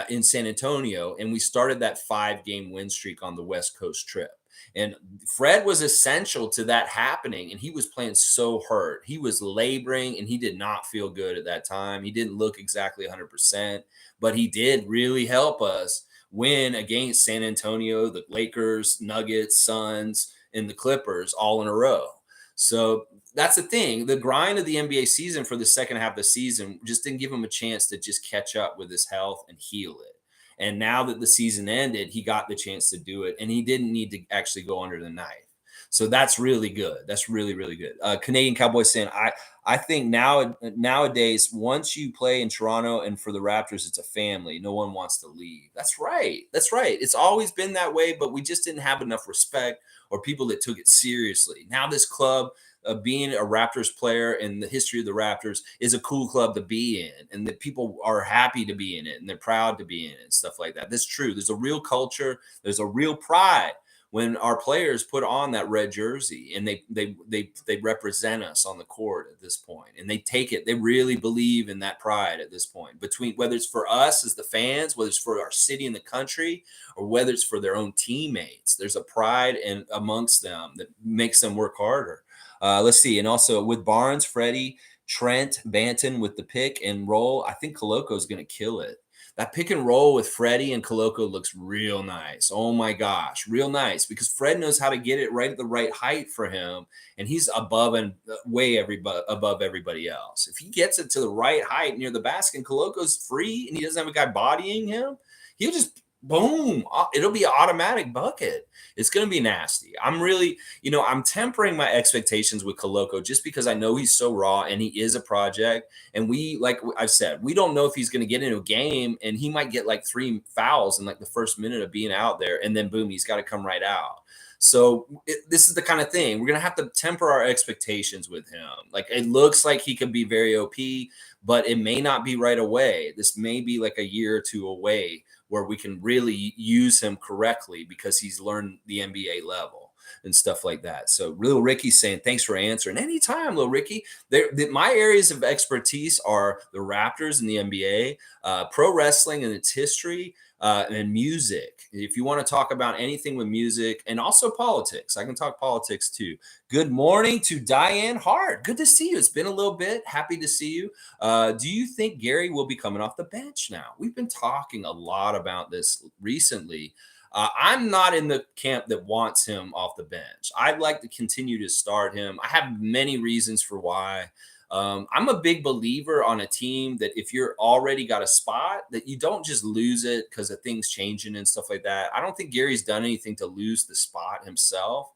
in San Antonio, and we started that 5-game win streak on the West Coast trip. And Fred was essential to that happening, and he was playing so hurt. He was laboring, and he did not feel good at that time. He didn't look exactly 100%, but he did really help us win against San Antonio, the Lakers, Nuggets, Suns, and the Clippers all in a row. So that's the thing. The grind of the NBA season for the second half of the season just didn't give him a chance to just catch up with his health and heal it. And now that the season ended, he got the chance to do it, and he didn't need to actually go under the knife. So that's really good. That's really, really good. Canadian Cowboy saying, I think nowadays, once you play in Toronto and for the Raptors, it's a family. No one wants to leave. That's right. That's right. It's always been that way, but we just didn't have enough respect or people that took it seriously. Now this club, being a Raptors player in the history of the Raptors, is a cool club to be in, and that people are happy to be in it and they're proud to be in it and stuff like that. That's true. There's a real culture. There's a real pride when our players put on that red jersey and they represent us on the court at this point, and they take it. They really believe in that pride at this point, between whether it's for us as the fans, whether it's for our city and the country, or whether it's for their own teammates. There's a pride amongst them that makes them work harder. Let's see. And also with Barnes, Freddie, Trent, Banton with the pick and roll, I think Koloko is going to kill it. That pick and roll with Freddie and Koloko looks real nice. Oh my gosh, real nice, because Fred knows how to get it right at the right height for him, and he's above and way above everybody else. If he gets it to the right height near the basket and Koloko's free and he doesn't have a guy bodying him, he'll just boom, it'll be an automatic bucket. It's going to be nasty. I'm really, I'm tempering my expectations with Koloko just because I know he's so raw and he is a project. And like I've said, we don't know if he's going to get into a game and he might get like 3 fouls in like the first minute of being out there. And then boom, he's got to come right out. So this is the kind of thing we're going to have to temper our expectations with him. Like it looks like he could be very OP, but it may not be right away. This may be like a year or two away where we can really use him correctly because he's learned the NBA level and stuff like that. So, Lil Ricky's saying, thanks for answering. Anytime, Lil Ricky. My areas of expertise are the Raptors and the NBA, pro wrestling and its history, and music. If you want to talk about anything with music and also politics, I can talk politics too. Good morning to Diane Hart. Good to see you. It's been a little bit. Happy to see you. Do you think Gary will be coming off the bench now? We've been talking a lot about this recently. I'm not in the camp that wants him off the bench. I'd like to continue to start him. I have many reasons for why. I'm a big believer on a team that if you're already got a spot, that you don't just lose it because of things changing and stuff like that. I don't think Gary's done anything to lose the spot himself.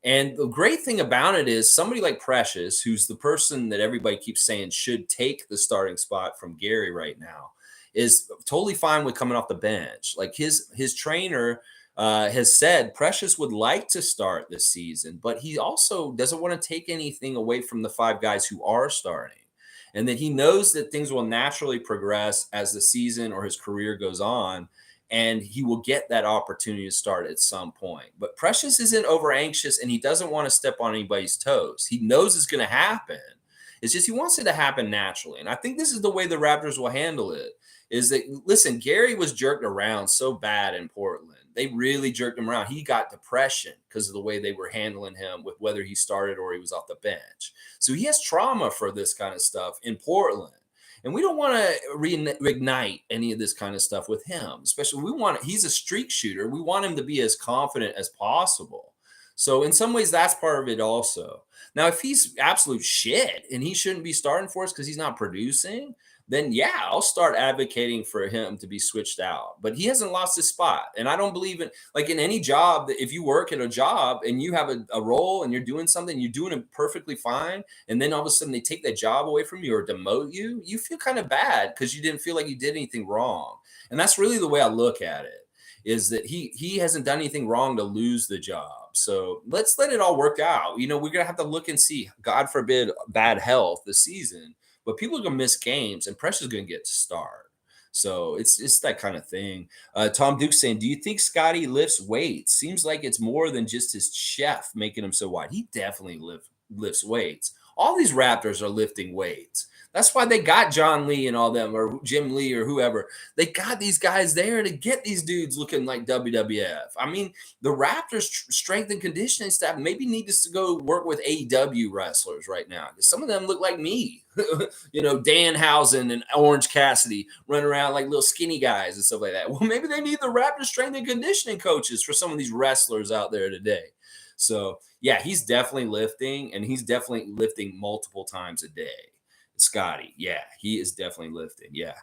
And the great thing about it is somebody like Precious, who's the person that everybody keeps saying should take the starting spot from Gary right now, is totally fine with coming off the bench. Like his trainer has said Precious would like to start this season, but he also doesn't want to take anything away from the 5 guys who are starting. And that he knows that things will naturally progress as the season or his career goes on, and he will get that opportunity to start at some point. But Precious isn't over anxious and he doesn't want to step on anybody's toes. He knows it's going to happen. It's just he wants it to happen naturally. And I think this is the way the Raptors will handle it. Is that, listen, Gary was jerked around so bad in Portland. They really jerked him around. He got depression because of the way they were handling him with whether he started or he was off the bench. So he has trauma for this kind of stuff in Portland. And we don't want to reignite any of this kind of stuff with him, especially he's a streak shooter. We want him to be as confident as possible. So in some ways, that's part of it also. Now, if he's absolute shit and he shouldn't be starting for us because he's not producing, then yeah, I'll start advocating for him to be switched out. But he hasn't lost his spot. And I don't believe in, like in any job, that if you work at a job and you have a role and you're doing something, you're doing it perfectly fine. And then all of a sudden they take that job away from you or demote you, you feel kind of bad because you didn't feel like you did anything wrong. And that's really the way I look at it, is that he hasn't done anything wrong to lose the job. So let's let it all work out. We're going to have to look and see, God forbid, bad health this season. But people are going to miss games, and Pressure's going to get to start. So it's that kind of thing. Tom Duke saying, do you think Scottie lifts weights? Seems like it's more than just his chef making him so wide. He definitely lifts weights. All these Raptors are lifting weights. That's why they got John Lee and all them, or Jim Lee or whoever. They got these guys there to get these dudes looking like WWF. I mean, the Raptors strength and conditioning staff maybe need to go work with AEW wrestlers right now, because some of them look like me. Danhausen and Orange Cassidy running around like little skinny guys and stuff like that. Well, maybe they need the Raptors strength and conditioning coaches for some of these wrestlers out there today. So, yeah, he's definitely lifting, and he's definitely lifting multiple times a day. Scottie, yeah, he is definitely lifting. Yeah.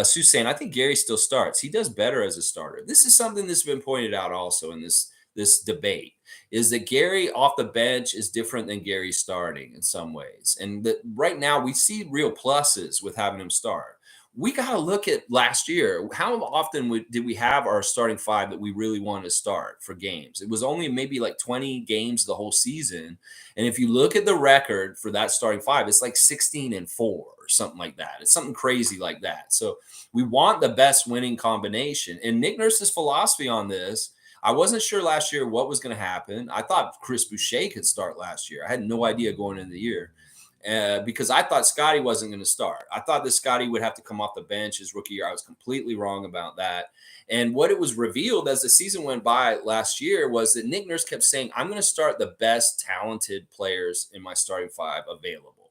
Suzanne, I think Gary still starts. He does better as a starter. This is something that's been pointed out also in this debate, is that Gary off the bench is different than Gary starting in some ways. And that right now we see real pluses with having him start. We got to look at last year. How often did we have our starting 5 that we really wanted to start for games? It was only maybe like 20 games the whole season. And if you look at the record for that starting 5, it's like 16-4 or something like that. It's something crazy like that. So we want the best winning combination. And Nick Nurse's philosophy on this, I wasn't sure last year what was going to happen. I thought Chris Boucher could start last year. I had no idea going into the year. Because I thought Scottie wasn't going to start. I thought that Scottie would have to come off the bench his rookie year. I was completely wrong about that. And what it was revealed as the season went by last year was that Nick Nurse kept saying, I'm going to start the best talented players in my starting 5 available.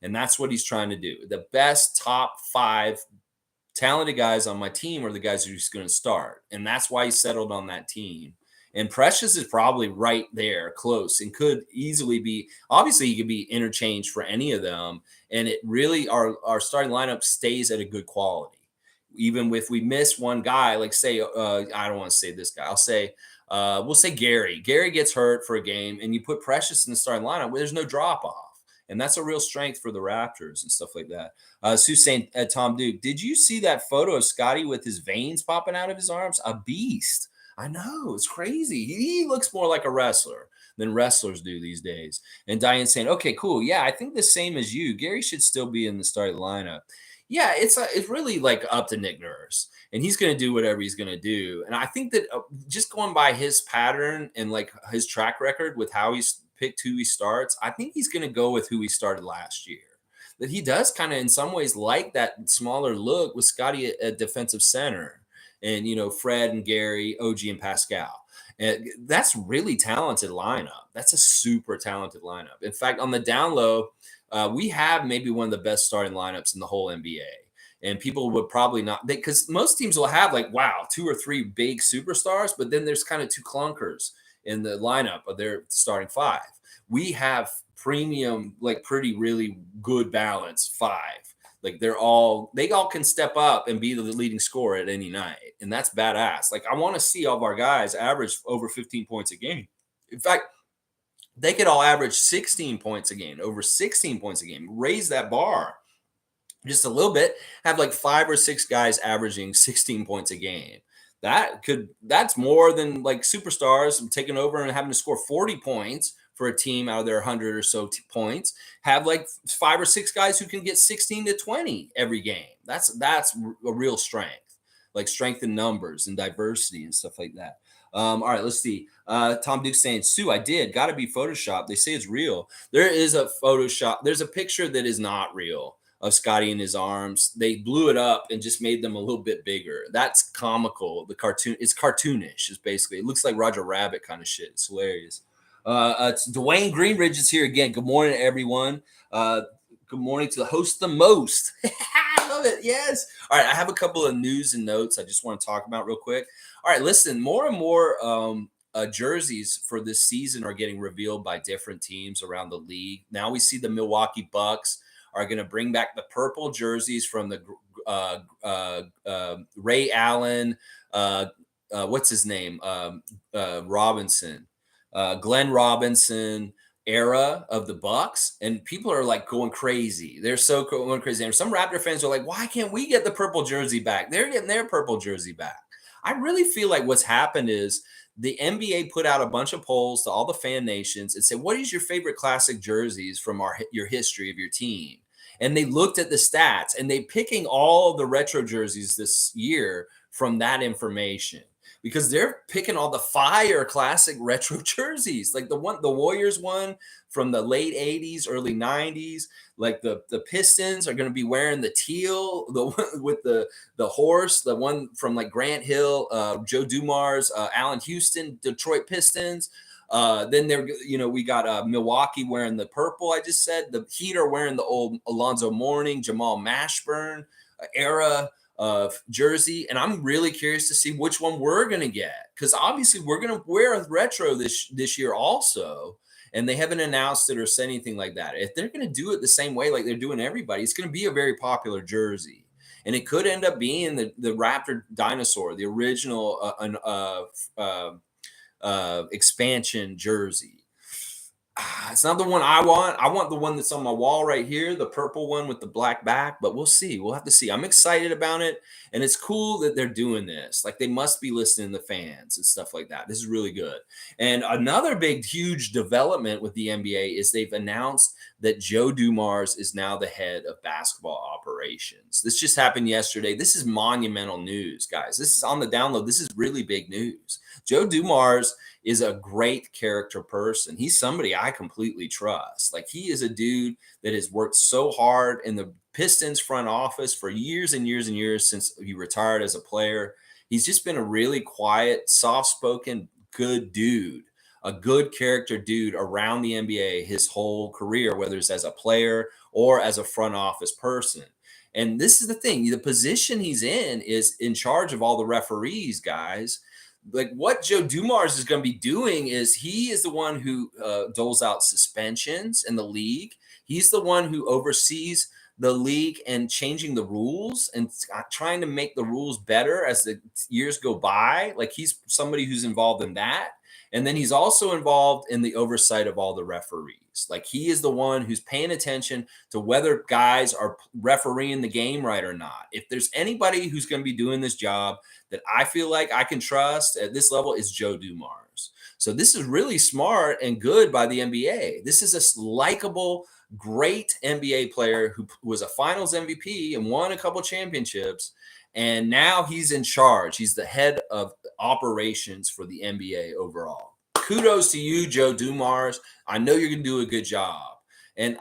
And that's what he's trying to do. The best top 5 talented guys on my team are the guys who's going to start. And that's why he settled on that team. And Precious is probably right there close and could easily be, obviously he could be interchanged for any of them. And it really, our starting lineup stays at a good quality. even if we miss one guy, like say, I don't want to say this guy, I'll say, we'll say Gary. Gary gets hurt for a game, and you put Precious in the starting lineup where there's no drop off. And that's a real strength for the Raptors and stuff like that. Sue saying, Tom Duke, did you see that photo of Scottie with his veins popping out of his arms? A beast. I know, it's crazy. He looks more like a wrestler than wrestlers do these days. And Diane saying, okay, cool. Yeah, I think the same as you. Gary should still be in the starting lineup. Yeah, it's really like up to Nick Nurse, and he's going to do whatever he's going to do. And I think that just going by his pattern and like his track record with how he's picked who he starts, I think he's going to go with who he started last year. That he does kind of in some ways like that smaller look with Scottie at defensive center, and Fred and Gary, OG and Pascal. And that's really talented lineup. That's a super talented lineup. In fact, on the down low, we have maybe one of the best starting lineups in the whole NBA. And people would probably not, because most teams will have like, wow, 2 or 3 big superstars, but then there's kind of 2 clunkers in the lineup of their starting 5. We have premium, like pretty, really good balance 5. Like they all can step up and be the leading scorer at any night. And that's badass. Like I want to see all of our guys average over 15 points a game. In fact, they could all average 16 points a game, over 16 points a game, raise that bar just a little bit, have like 5 or 6 guys averaging 16 points a game. That's more than like superstars taking over and having to score 40 points for a team out of their 100 or so points. Have like 5 or 6 guys who can get 16 to 20 every game. That's a real strength, like strength in numbers and diversity and stuff like that. All right, let's see. Tom Duke saying, Sue, I did. Got to be Photoshopped. They say it's real. There is a Photoshop. There's a picture that is not real of Scottie in his arms. They blew it up and just made them a little bit bigger. That's comical. The cartoon, it's cartoonish. It's basically, it looks like Roger Rabbit kind of shit. It's hilarious. It's Dwayne Greenridge is here again. Good morning, everyone. Good morning to the host the most. I love it. Yes. All right. I have a couple of news and notes I just want to talk about real quick. All right. Listen, more and more jerseys for this season are getting revealed by different teams around the league. Now we see the Milwaukee Bucks are going to bring back the purple jerseys from the Ray Allen, what's his name? Robinson, Glenn Robinson era of the Bucks, and people are like going crazy. They're so going crazy. And some Raptor fans are like, why can't we get the purple jersey back? They're getting their purple jersey back. I really feel like what's happened is the NBA put out a bunch of polls to all the fan nations and said, what is your favorite classic jerseys from your history of your team? And they looked at the stats, and they picking all the retro jerseys this year from that information, because they're picking all the fire classic retro jerseys, like the Warriors one from the late 80s, early 90s. Like the Pistons are going to be wearing the teal, the one with the horse, the one from like Grant Hill, Joe Dumars, Allen Houston, Detroit Pistons. Then we got Milwaukee wearing the purple. I just said the Heat are wearing the old Alonzo Mourning, Jamal Mashburn era of jersey, and I'm really curious to see which one we're going to get, because obviously we're going to wear a retro this year also, and they haven't announced it or said anything like that. If they're going to do it the same way like they're doing everybody, it's going to be a very popular jersey, and it could end up being the Raptor dinosaur, the original expansion jersey. It's not the one I want. I want the one that's on my wall right here, the purple one with the black back, but we'll see. We'll have to see. I'm excited about it, and it's cool that they're doing this. Like, they must be listening to fans and stuff like that. This is really good. And another big, huge development with the NBA is they've announced that Joe Dumars is now the head of basketball operations. This just happened yesterday. This is monumental news, guys. This is on the download. This is really big news. Joe Dumars is a great character person. He's somebody I completely trust. Like, he is a dude that has worked so hard in the Pistons front office for years and years and years since he retired as a player. He's just been a really quiet, soft-spoken, good dude, a good character dude around the NBA his whole career, whether it's as a player or as a front office person. And this is the thing. The position he's in is in charge of all the referees, guys. Like, what Joe Dumars is going to be doing is he is the one who doles out suspensions in the league. He's the one who oversees the league and changing the rules and trying to make the rules better as the years go by. Like he's somebody who's involved in that. And then he's also involved in the oversight of all the referees. Like he is the one who's paying attention to whether guys are refereeing the game right or not. If there's anybody who's going to be doing this job that I feel like I can trust at this level, is Joe Dumars. So this is really smart and good by the NBA. This is a likable, great NBA player who was a finals MVP and won a couple championships. And now he's in charge. He's the head of operations for the NBA overall. Kudos to you, Joe Dumars. I know you're going to do a good job. And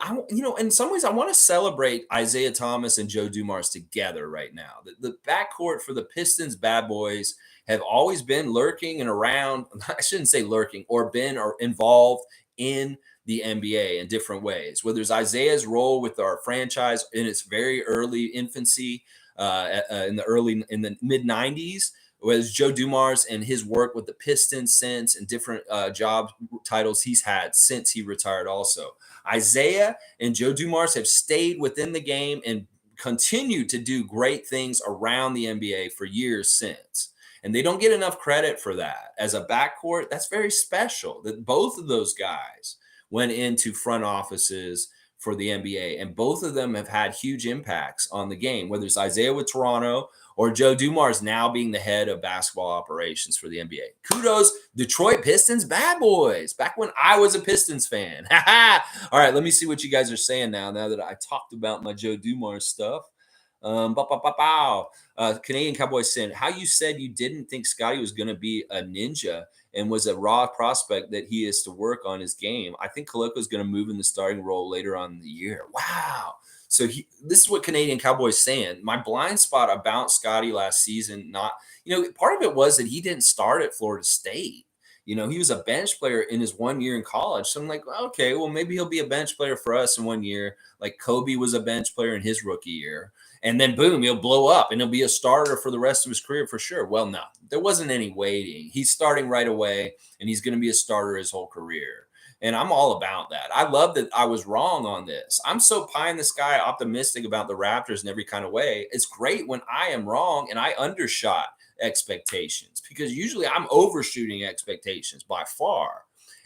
in some ways, I want to celebrate Isaiah Thomas and Joe Dumars together right now. The backcourt for the Pistons bad boys have always been lurking and around. I shouldn't say lurking, or been or involved in the NBA in different ways. Whether it's Isaiah's role with our franchise in its very early infancy, in the mid 90s, was Joe Dumars and his work with the Pistons since, and different job titles he's had since he retired also. Isaiah and Joe Dumars have stayed within the game and continued to do great things around the NBA for years since. And they don't get enough credit for that. As a backcourt, that's very special that both of those guys went into front offices for the NBA, and both of them have had huge impacts on the game, whether it's Isaiah with Toronto or Joe Dumars now being the head of basketball operations for the NBA. Kudos, Detroit Pistons bad boys, back when I was a Pistons fan. All right, let me see what you guys are saying now that I talked about my Joe Dumars stuff. Canadian Cowboy saying, how you said you didn't think Scottie was going to be a ninja and was a raw prospect that he is to work on his game. I think Koloko is going to move in the starting role later on in the year. Wow. So this is what Canadian Cowboy is saying. My blind spot about Scottie last season, part of it was that he didn't start at Florida State. He was a bench player in his 1 year in college. So I'm like, okay, well, maybe he'll be a bench player for us in 1 year. Like Kobe was a bench player in his rookie year. And then boom, he'll blow up and he'll be a starter for the rest of his career for sure. Well, no, there wasn't any waiting. He's starting right away and he's going to be a starter his whole career. And I'm all about that. I love that I was wrong on this. I'm so pie in the sky optimistic about the Raptors in every kind of way. It's great when I am wrong and I undershot expectations, because usually I'm overshooting expectations by far.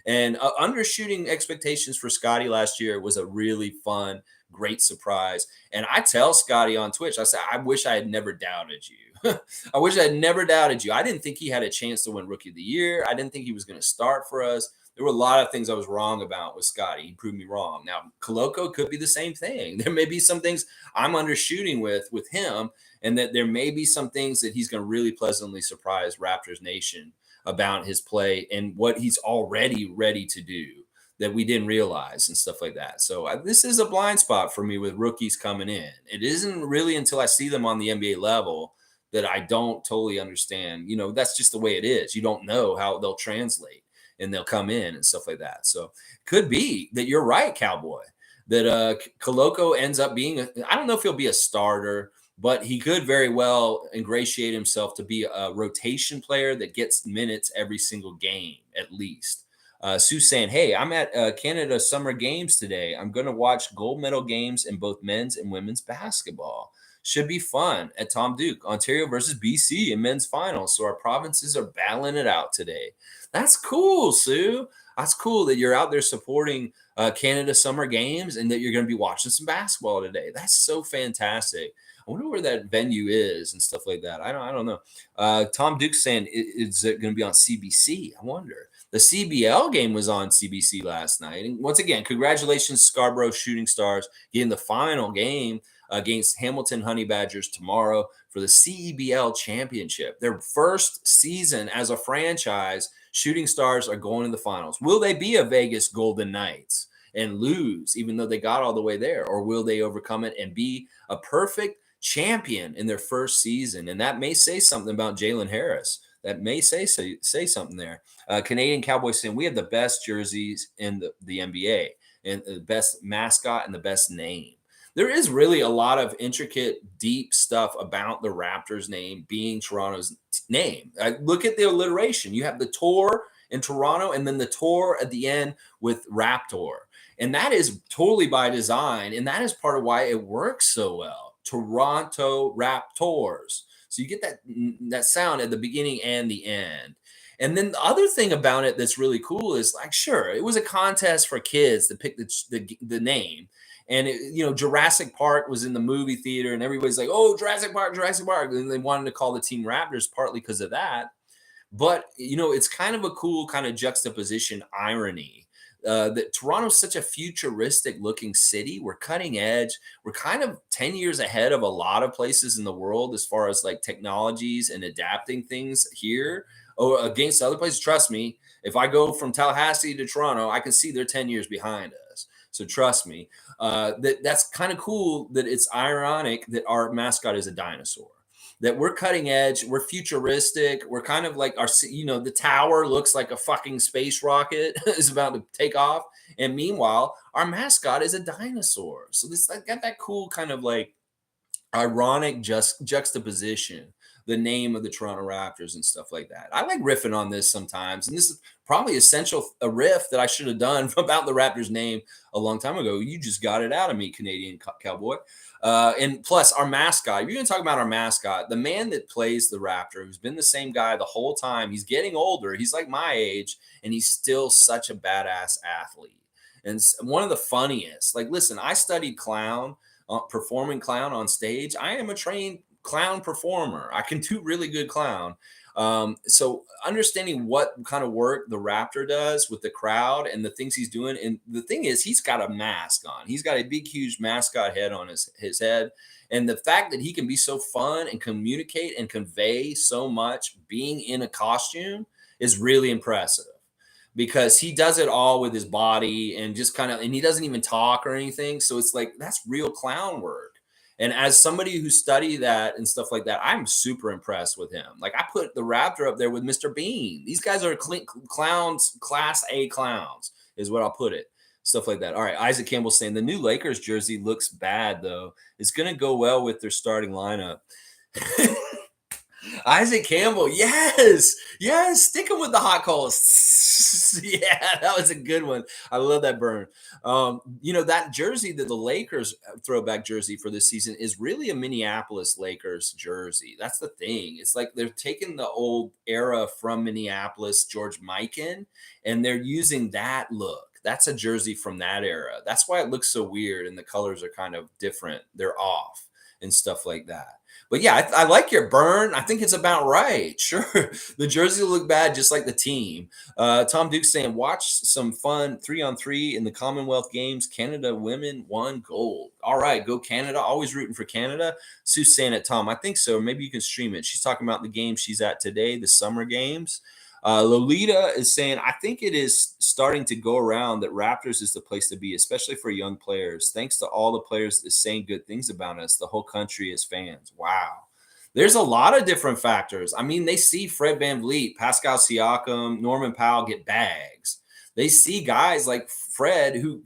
And undershooting expectations for Scottie last year was a really fun, great surprise. And I tell Scottie on Twitch, I say, I wish I had never doubted you. I wish I had never doubted you. I didn't think he had a chance to win Rookie of the Year. I didn't think he was going to start for us. There were a lot of things I was wrong about with Scottie. He proved me wrong. Now, Koloko could be the same thing. There may be some things I'm undershooting with him, and that there may be some things that he's going to really pleasantly surprise Raptors Nation about his play and what he's already ready to do that we didn't realize and stuff like that. So this is a blind spot for me with rookies coming in. It isn't really until I see them on the NBA level that I don't totally understand. That's just the way it is. You don't know how they'll translate and they'll come in and stuff like that. So could be that you're right, Cowboy, that Koloko ends up being, I don't know if he'll be a starter, but he could very well ingratiate himself to be a rotation player that gets minutes every single game, at least. Sue saying, hey, I'm at Canada Summer Games today. I'm going to watch gold medal games in both men's and women's basketball. Should be fun at Tom Duke. Ontario versus BC in men's finals. So our provinces are battling it out today. That's cool, Sue. That's cool that you're out there supporting Canada Summer Games and that you're going to be watching some basketball today. That's so fantastic. I wonder where that venue is and stuff like that. I don't know. Tom Duke's saying, is it going to be on CBC? I wonder. The CBL game was on CBC last night. And once again, congratulations, Scarborough Shooting Stars, getting the final game against Hamilton Honey Badgers tomorrow for the CEBL championship. Their first season as a franchise, Shooting Stars are going to the finals. Will they be a Vegas Golden Knights and lose, even though they got all the way there? Or will they overcome it and be a perfect champion in their first season? And that may say something about Jalen Harris. That may say something there. Canadian Cowboys saying, we have the best jerseys in the NBA and the best mascot and the best name. There is really a lot of intricate, deep stuff about the Raptors name being Toronto's name. Look at the alliteration. You have the Tor in Toronto and then the Tor at the end with Raptor. And that is totally by design. And that is part of why it works so well. Toronto Raptors. So you get that sound at the beginning and the end. And then the other thing about it that's really cool is like, sure, it was a contest for kids to pick the name. And Jurassic Park was in the movie theater, and everybody's like, "Oh, Jurassic Park, Jurassic Park!" And they wanted to call the team Raptors partly because of that. But it's kind of a cool kind of juxtaposition irony that Toronto's such a futuristic looking city. We're cutting edge. We're kind of 10 years ahead of a lot of places in the world as far as like technologies and adapting things here against other places. Trust me, if I go from Tallahassee to Toronto, I can see they're 10 years behind us. So trust me, that's kind of cool that it's ironic that our mascot is a dinosaur, that we're cutting edge, we're futuristic, we're kind of like the tower looks like a fucking space rocket is about to take off, and meanwhile our mascot is a dinosaur. So this like got that cool kind of like ironic juxtaposition, the name of the Toronto Raptors and stuff like that. I like riffing on this sometimes, and this is probably essential a riff that I should have done about the Raptors name a long time ago. You just got it out of me, Canadian cowboy. And plus, our mascot. If you're going to talk about our mascot, the man that plays the Raptor, who's been the same guy the whole time. He's getting older. He's like my age, and he's still such a badass athlete. And one of the funniest. Like, listen, I studied performing clown on stage. I am a trained clown performer. I can do really good clown. So understanding what kind of work the Raptor does with the crowd and the things he's doing. And the thing is, he's got a mask on. He's got a big, huge mascot head on his head. And the fact that he can be so fun and communicate and convey so much being in a costume is really impressive, because he does it all with his body and just kind of, and he doesn't even talk or anything. So it's like, that's real clown work. And as somebody who studied that and stuff like that, I'm super impressed with him. Like, I put the Raptor up there with Mr. Bean. These guys are clowns, class A clowns is what I'll put it. Stuff like that. All right. Isaac Campbell saying the new Lakers jersey looks bad though. It's going to go well with their starting lineup. Isaac Campbell, yes, sticking with the hot calls. Yeah, that was a good one. I love that burn. That jersey that the Lakers throwback jersey for this season is really a Minneapolis Lakers jersey. That's the thing. It's like they're taking the old era from Minneapolis, George Mikan, and they're using that look. That's a jersey from that era. That's why it looks so weird, and the colors are kind of different. They're off and stuff like that. But yeah, I like your burn. I think it's about right. Sure. The jersey will look bad just like the team. Tom Duke saying, watch some fun 3-on-3 in the Commonwealth Games. Canada women won gold. All right, go Canada. Always rooting for Canada. Sue's saying it, Tom. I think so. Maybe you can stream it. She's talking about the game she's at today, the Summer Games. Lolita is saying, I think it is starting to go around that Raptors is the place to be, especially for young players. Thanks to all the players that are saying good things about us. The whole country is fans. Wow. There's a lot of different factors. I mean, they see Fred VanVleet, Pascal Siakam, Norman Powell get bags. They see guys like Fred who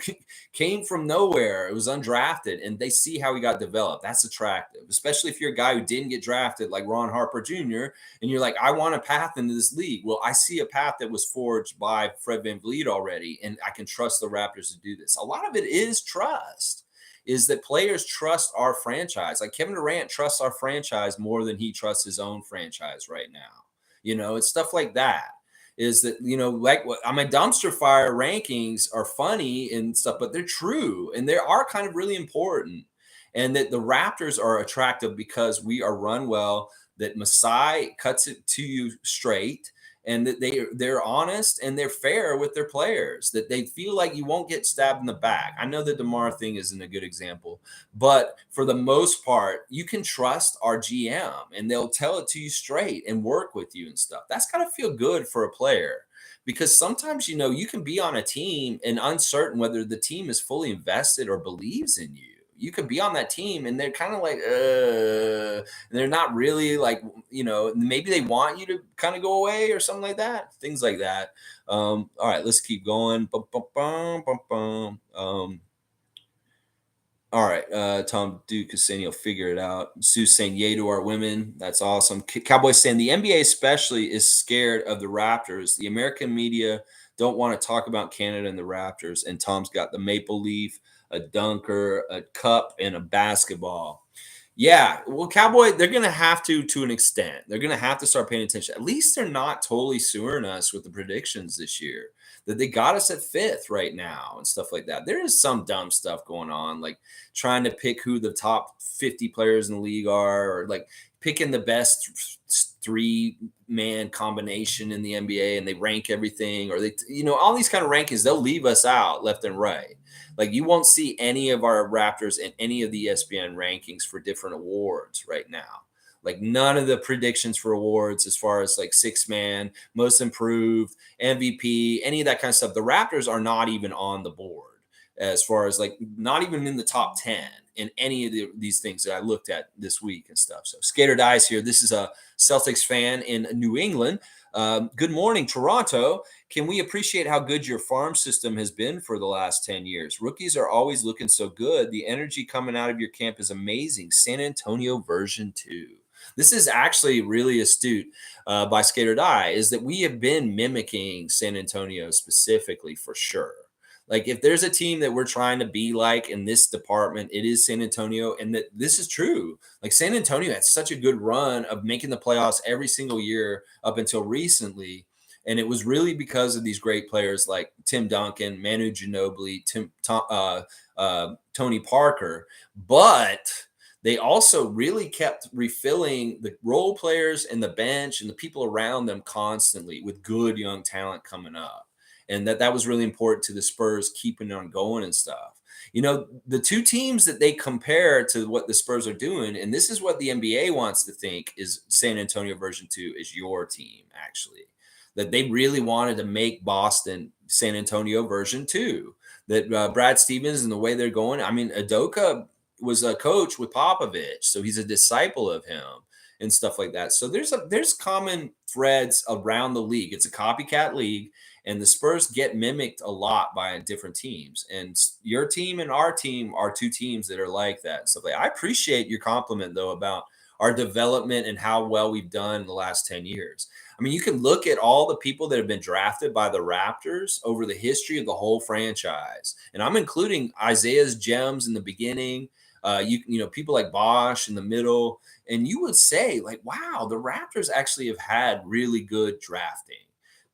came from nowhere. It was undrafted, and they see how he got developed. That's attractive, especially if you're a guy who didn't get drafted like Ron Harper Jr., and you're like, I want a path into this league. Well, I see a path that was forged by Fred VanVleet already, and I can trust the Raptors to do this. A lot of it is trust, is that players trust our franchise. Like Kevin Durant trusts our franchise more than he trusts his own franchise right now. It's stuff like that. Is that, like what I mean, dumpster fire rankings are funny and stuff, but they're true and they are kind of really important. And that the Raptors are attractive because we are run well, that Masai cuts it to you straight, and that they're honest and they're fair with their players, that they feel like you won't get stabbed in the back. I know the DeMar thing isn't a good example, but for the most part, you can trust our GM and they'll tell it to you straight and work with you and stuff. That's got to feel good for a player, because sometimes, you can be on a team and uncertain whether the team is fully invested or believes in you. You could be on that team and they're kind of like, and they're not really like, maybe they want you to kind of go away or something like that. Things like that. All right, let's keep going. All right, Tom Duke is saying he'll figure it out. Sue's saying yay to our women. That's awesome. Cowboys saying the NBA especially is scared of the Raptors. The American media don't want to talk about Canada and the Raptors. And Tom's got the maple leaf, a dunker, a cup, and a basketball. Yeah, well, Cowboy, they're going to have to an extent. They're going to have to start paying attention. At least they're not totally sewering us with the predictions this year. That they got us at fifth right now and stuff like that. There is some dumb stuff going on, like trying to pick who the top 50 players in the league are, or like picking the best three-man combination in the NBA, and they rank everything, or all these kind of rankings. They'll leave us out left and right. Like you won't see any of our Raptors in any of the ESPN rankings for different awards right now. Like none of the predictions for awards as far as like six man, most improved, MVP, any of that kind of stuff. The Raptors are not even on the board as far as like not even in the top 10 in any of these things that I looked at this week and stuff. So Skater Dies here. This is a Celtics fan in New England. Good morning, Toronto. Can we appreciate how good your farm system has been for the last 10 years? Rookies are always looking so good. The energy coming out of your camp is amazing. San Antonio version 2. This is actually really astute by Skater Die, is that we have been mimicking San Antonio specifically for sure. Like if there's a team that we're trying to be like in this department, it is San Antonio. And that this is true. Like San Antonio had such a good run of making the playoffs every single year up until recently. And it was really because of these great players like Tim Duncan, Manu Ginobili, Tony Parker. But they also really kept refilling the role players and the bench and the people around them constantly with good young talent coming up. And that was really important to the Spurs keeping on going and stuff. The two teams that they compare to what the Spurs are doing, and this is what the NBA wants to think is San Antonio version 2 is your team, actually. That they really wanted to make Boston San Antonio version 2. That Brad Stevens and the way they're going. I mean, Udoka was a coach with Popovich, so he's a disciple of him and stuff like that. So there's common threads around the league. It's a copycat league. And the Spurs get mimicked a lot by different teams. And your team and our team are two teams that are like that. So I appreciate your compliment, though, about our development and how well we've done in the last 10 years. I mean, you can look at all the people that have been drafted by the Raptors over the history of the whole franchise. And I'm including Isaiah's gems in the beginning. People like Bosch in the middle. And you would say, like, wow, the Raptors actually have had really good drafting.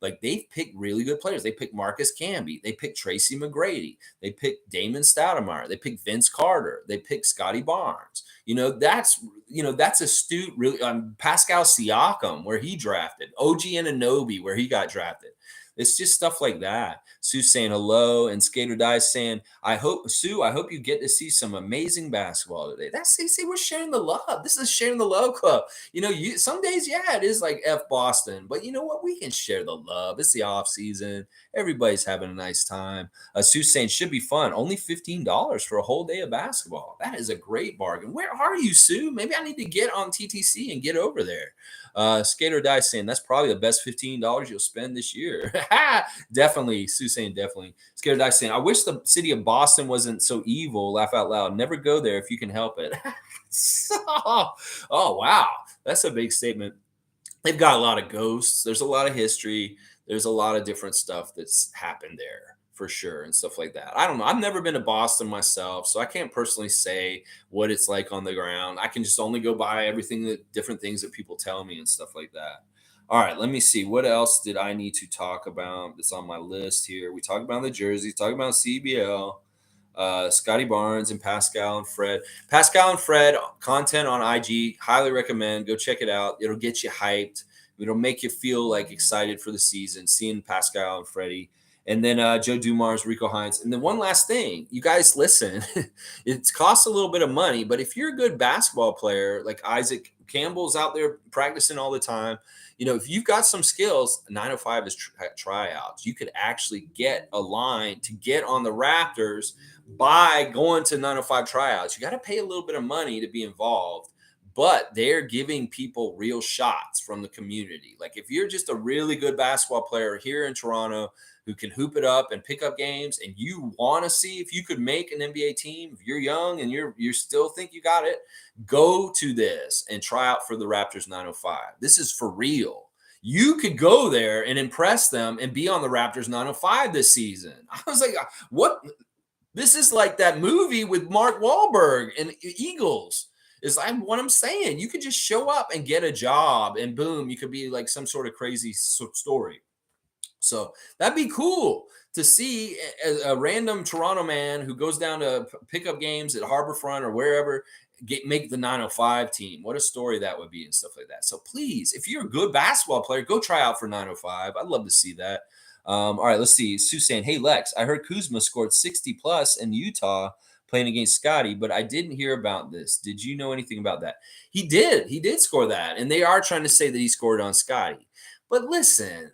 Like they've picked really good players. They picked Marcus Camby. They picked Tracy McGrady. They picked Damon Stoudemire. They picked Vince Carter. They picked Scottie Barnes. That's astute. Really, Pascal Siakam, where he drafted. OG Anunoby, where he got drafted. It's just stuff like that. Sue's saying hello, and Skater Dies saying, Sue, I hope you get to see some amazing basketball today. See, we're sharing the love. This is sharing the love club. Some days, yeah, it is like F Boston, but you know what? We can share the love. It's the off season. Everybody's having a nice time. Sue's saying should be fun. Only $15 for a whole day of basketball. That is a great bargain. Where are you, Sue? Maybe I need to get on TTC and get over there. Skater Die saying that's probably the best $15 you'll spend this year. Definitely. Sue saying definitely. Skater Die saying, I wish the city of Boston wasn't so evil. Laugh out loud. Never go there if you can help it. Oh, wow. That's a big statement. They've got a lot of ghosts. There's a lot of history. There's a lot of different stuff that's happened there for sure and stuff like that. I don't know. I've never been to Boston myself, so I can't personally say what it's like on the ground. I can just only go by different things that people tell me and stuff like that. All right, let me see. What else did I need to talk about that's on my list here? We talked about the jerseys, talked about CBL, Scottie Barnes and Pascal and Fred. Pascal and Fred content on IG, highly recommend. Go check it out. It'll get you hyped. It'll make you feel like excited for the season, seeing Pascal and Freddie. And then Joe Dumars, Rico Hines. And then one last thing, you guys listen. It costs a little bit of money, but if you're a good basketball player, like Isaac Campbell's out there practicing all the time, if you've got some skills, 905 is tryouts. You could actually get a line to get on the Raptors by going to 905 tryouts. You got to pay a little bit of money to be involved, but they're giving people real shots from the community. Like if you're just a really good basketball player here in Toronto who can hoop it up and pick up games, and you want to see if you could make an NBA team, if you're young and you still think you got it, go to this and try out for the Raptors 905. This is for real. You could go there and impress them and be on the Raptors 905 this season. I was like, what? This is like that movie with Mark Wahlberg and Eagles. Is like what I'm saying. You could just show up and get a job, and boom, you could be like some sort of crazy story. So that'd be cool to see a random Toronto man who goes down to pick up games at Harborfront or wherever make the 905 team. What a story that would be and stuff like that. So please, if you're a good basketball player, go try out for 905. I'd love to see that. All right, let's see. Sue saying, "Hey Lex, I heard Kuzma scored 60 plus in Utah playing against Scottie, but I didn't hear about this. Did you know anything about that?" He did. He did score that, and they are trying to say that he scored on Scottie. But listen.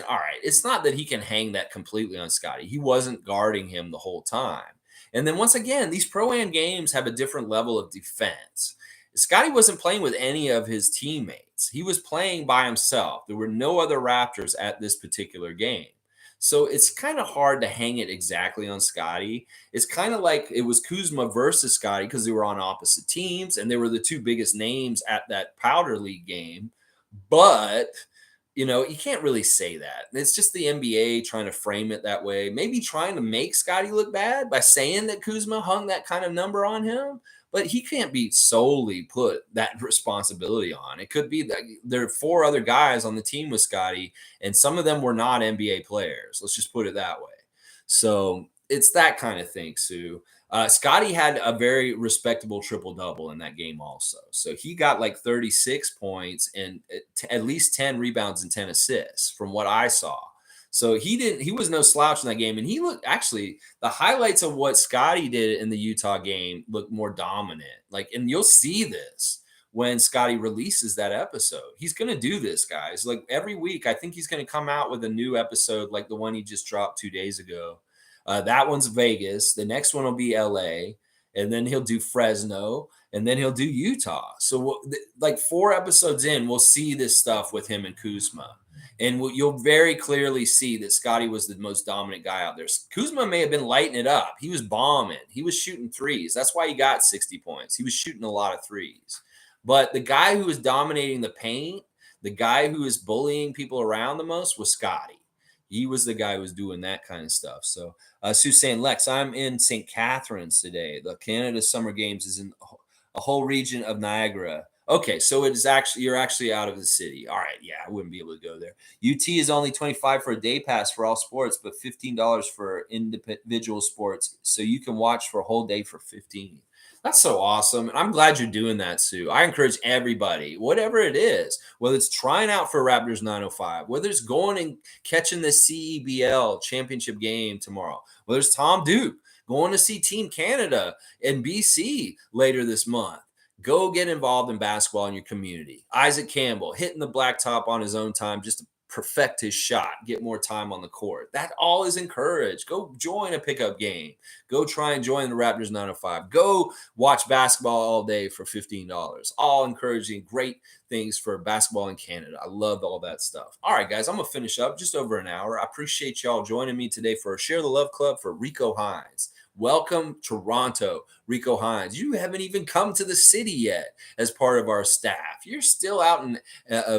All right. It's not that he can hang that completely on Scottie. He wasn't guarding him the whole time. And then once again, these pro-am games have a different level of defense. Scottie wasn't playing with any of his teammates. He was playing by himself. There were no other Raptors at this particular game. So it's kind of hard to hang it exactly on Scottie. It's kind of like it was Kuzma versus Scottie because they were on opposite teams and they were the two biggest names at that Powder League game. But you can't really say that. It's just the NBA trying to frame it that way. Maybe trying to make Scottie look bad by saying that Kuzma hung that kind of number on him. But he can't be solely put that responsibility on. It could be that there are 4 other guys on the team with Scottie, and some of them were not NBA players. Let's just put it that way. So it's that kind of thing, Sue. Scottie had a very respectable triple-double in that game also. So he got like 36 points and at least 10 rebounds and 10 assists from what I saw. So he was no slouch in that game. And he looked actually the highlights of what Scottie did in the Utah game look more dominant. And you'll see this when Scottie releases that episode. He's going to do this, guys. Like every week, I think he's going to come out with a new episode like the one he just dropped 2 days ago. That one's Vegas. The next one will be LA. And then he'll do Fresno. And then he'll do Utah. So like 4 episodes in, we'll see this stuff with him and Kuzma. And you'll very clearly see that Scottie was the most dominant guy out there. Kuzma may have been lighting it up. He was bombing. He was shooting threes. That's why he got 60 points. He was shooting a lot of threes. But the guy who was dominating the paint, the guy who was bullying people around the most was Scottie. He was the guy who was doing that kind of stuff. So Sue saying, Lex, I'm in St. Catharines today. The Canada Summer Games is in a whole region of Niagara. Okay, so you're actually out of the city. All right, yeah, I wouldn't be able to go there. UT is only $25 for a day pass for all sports, but $15 for individual sports. So you can watch for a whole day for $15. That's so awesome. And I'm glad you're doing that, Sue. I encourage everybody, whatever it is, whether it's trying out for Raptors 905, whether it's going and catching the CEBL championship game tomorrow, whether it's Tom Duke going to see Team Canada in BC later this month. Go get involved in basketball in your community. Isaac Campbell hitting the blacktop on his own time just to perfect his shot, get more time on the court. That all is encouraged. Go join a pickup game. Go try and join the Raptors 905. Go watch basketball all day for $15. All encouraging, great things for basketball in Canada. I love all that stuff. All right, guys, I'm going to finish up just over an hour. I appreciate y'all joining me today for Share the Love Club for Rico Hines. Welcome, Toronto, Rico Hines. You haven't even come to the city yet as part of our staff. You're still out in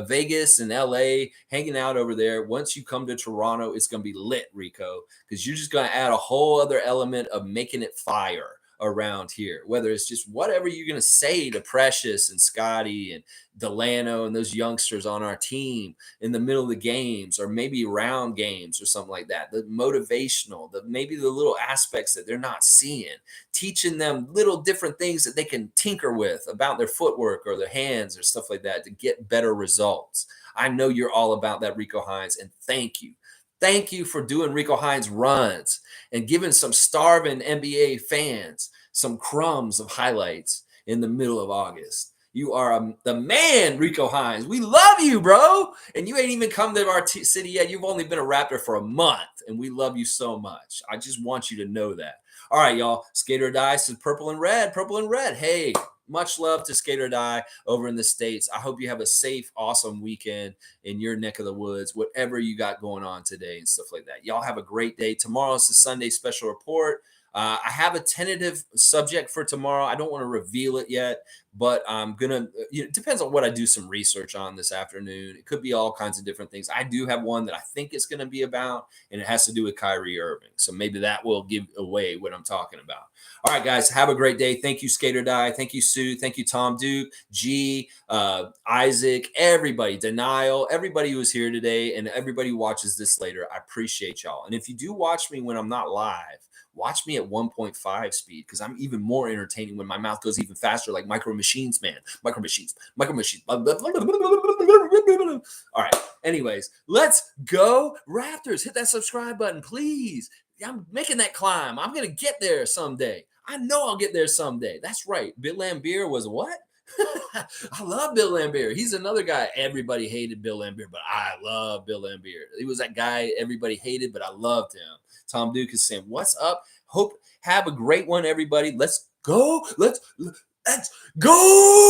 Vegas and LA, hanging out over there. Once you come to Toronto, it's going to be lit, Rico, because you're just going to add a whole other element of making it fire around here, whether it's just whatever you're going to say to Precious and Scottie and Delano and those youngsters on our team in the middle of the games or maybe around games or something like that. The motivational, maybe the little aspects that they're not seeing, teaching them little different things that they can tinker with about their footwork or their hands or stuff like that to get better results. I know you're all about that, Rico Hines, and thank you. Thank you for doing Rico Hines runs and giving some starving NBA fans some crumbs of highlights in the middle of August. You are the man, Rico Hines. We love you, bro. And you ain't even come to our city yet. You've only been a Raptor for a month, and we love you so much. I just want you to know that. All right, y'all. Skate or Die says purple and red, purple and red. Hey, much love to Skate or Die over in the States. I hope you have a safe, awesome weekend in your neck of the woods, whatever you got going on today and stuff like that. Y'all have a great day. Tomorrow's the Sunday special report. I have a tentative subject for tomorrow. I don't want to reveal it yet, but I'm gonna. It depends on what I do some research on this afternoon. It could be all kinds of different things. I do have one that I think it's going to be about, and it has to do with Kyrie Irving. So maybe that will give away what I'm talking about. All right, guys, have a great day. Thank you, Skater Die. Thank you, Sue. Thank you, Tom Duke, G, Isaac, everybody, Denial, everybody who was here today, and everybody who watches this later. I appreciate y'all. And if you do watch me when I'm not live, watch me at 1.5 speed because I'm even more entertaining when my mouth goes even faster, like Micro Machines, man. Micro Machines. All right. Anyways, let's go Raptors. Hit that subscribe button, please. I'm making that climb. I'm going to get there someday. I know I'll get there someday. That's right. Bill Laimbeer was what? I love Bill Laimbeer. He's another guy. Everybody hated Bill Laimbeer, but I love Bill Laimbeer. He was that guy everybody hated, but I loved him. Tom Duke is saying, "What's up? Hope have a great one, everybody. Let's go. Let's go."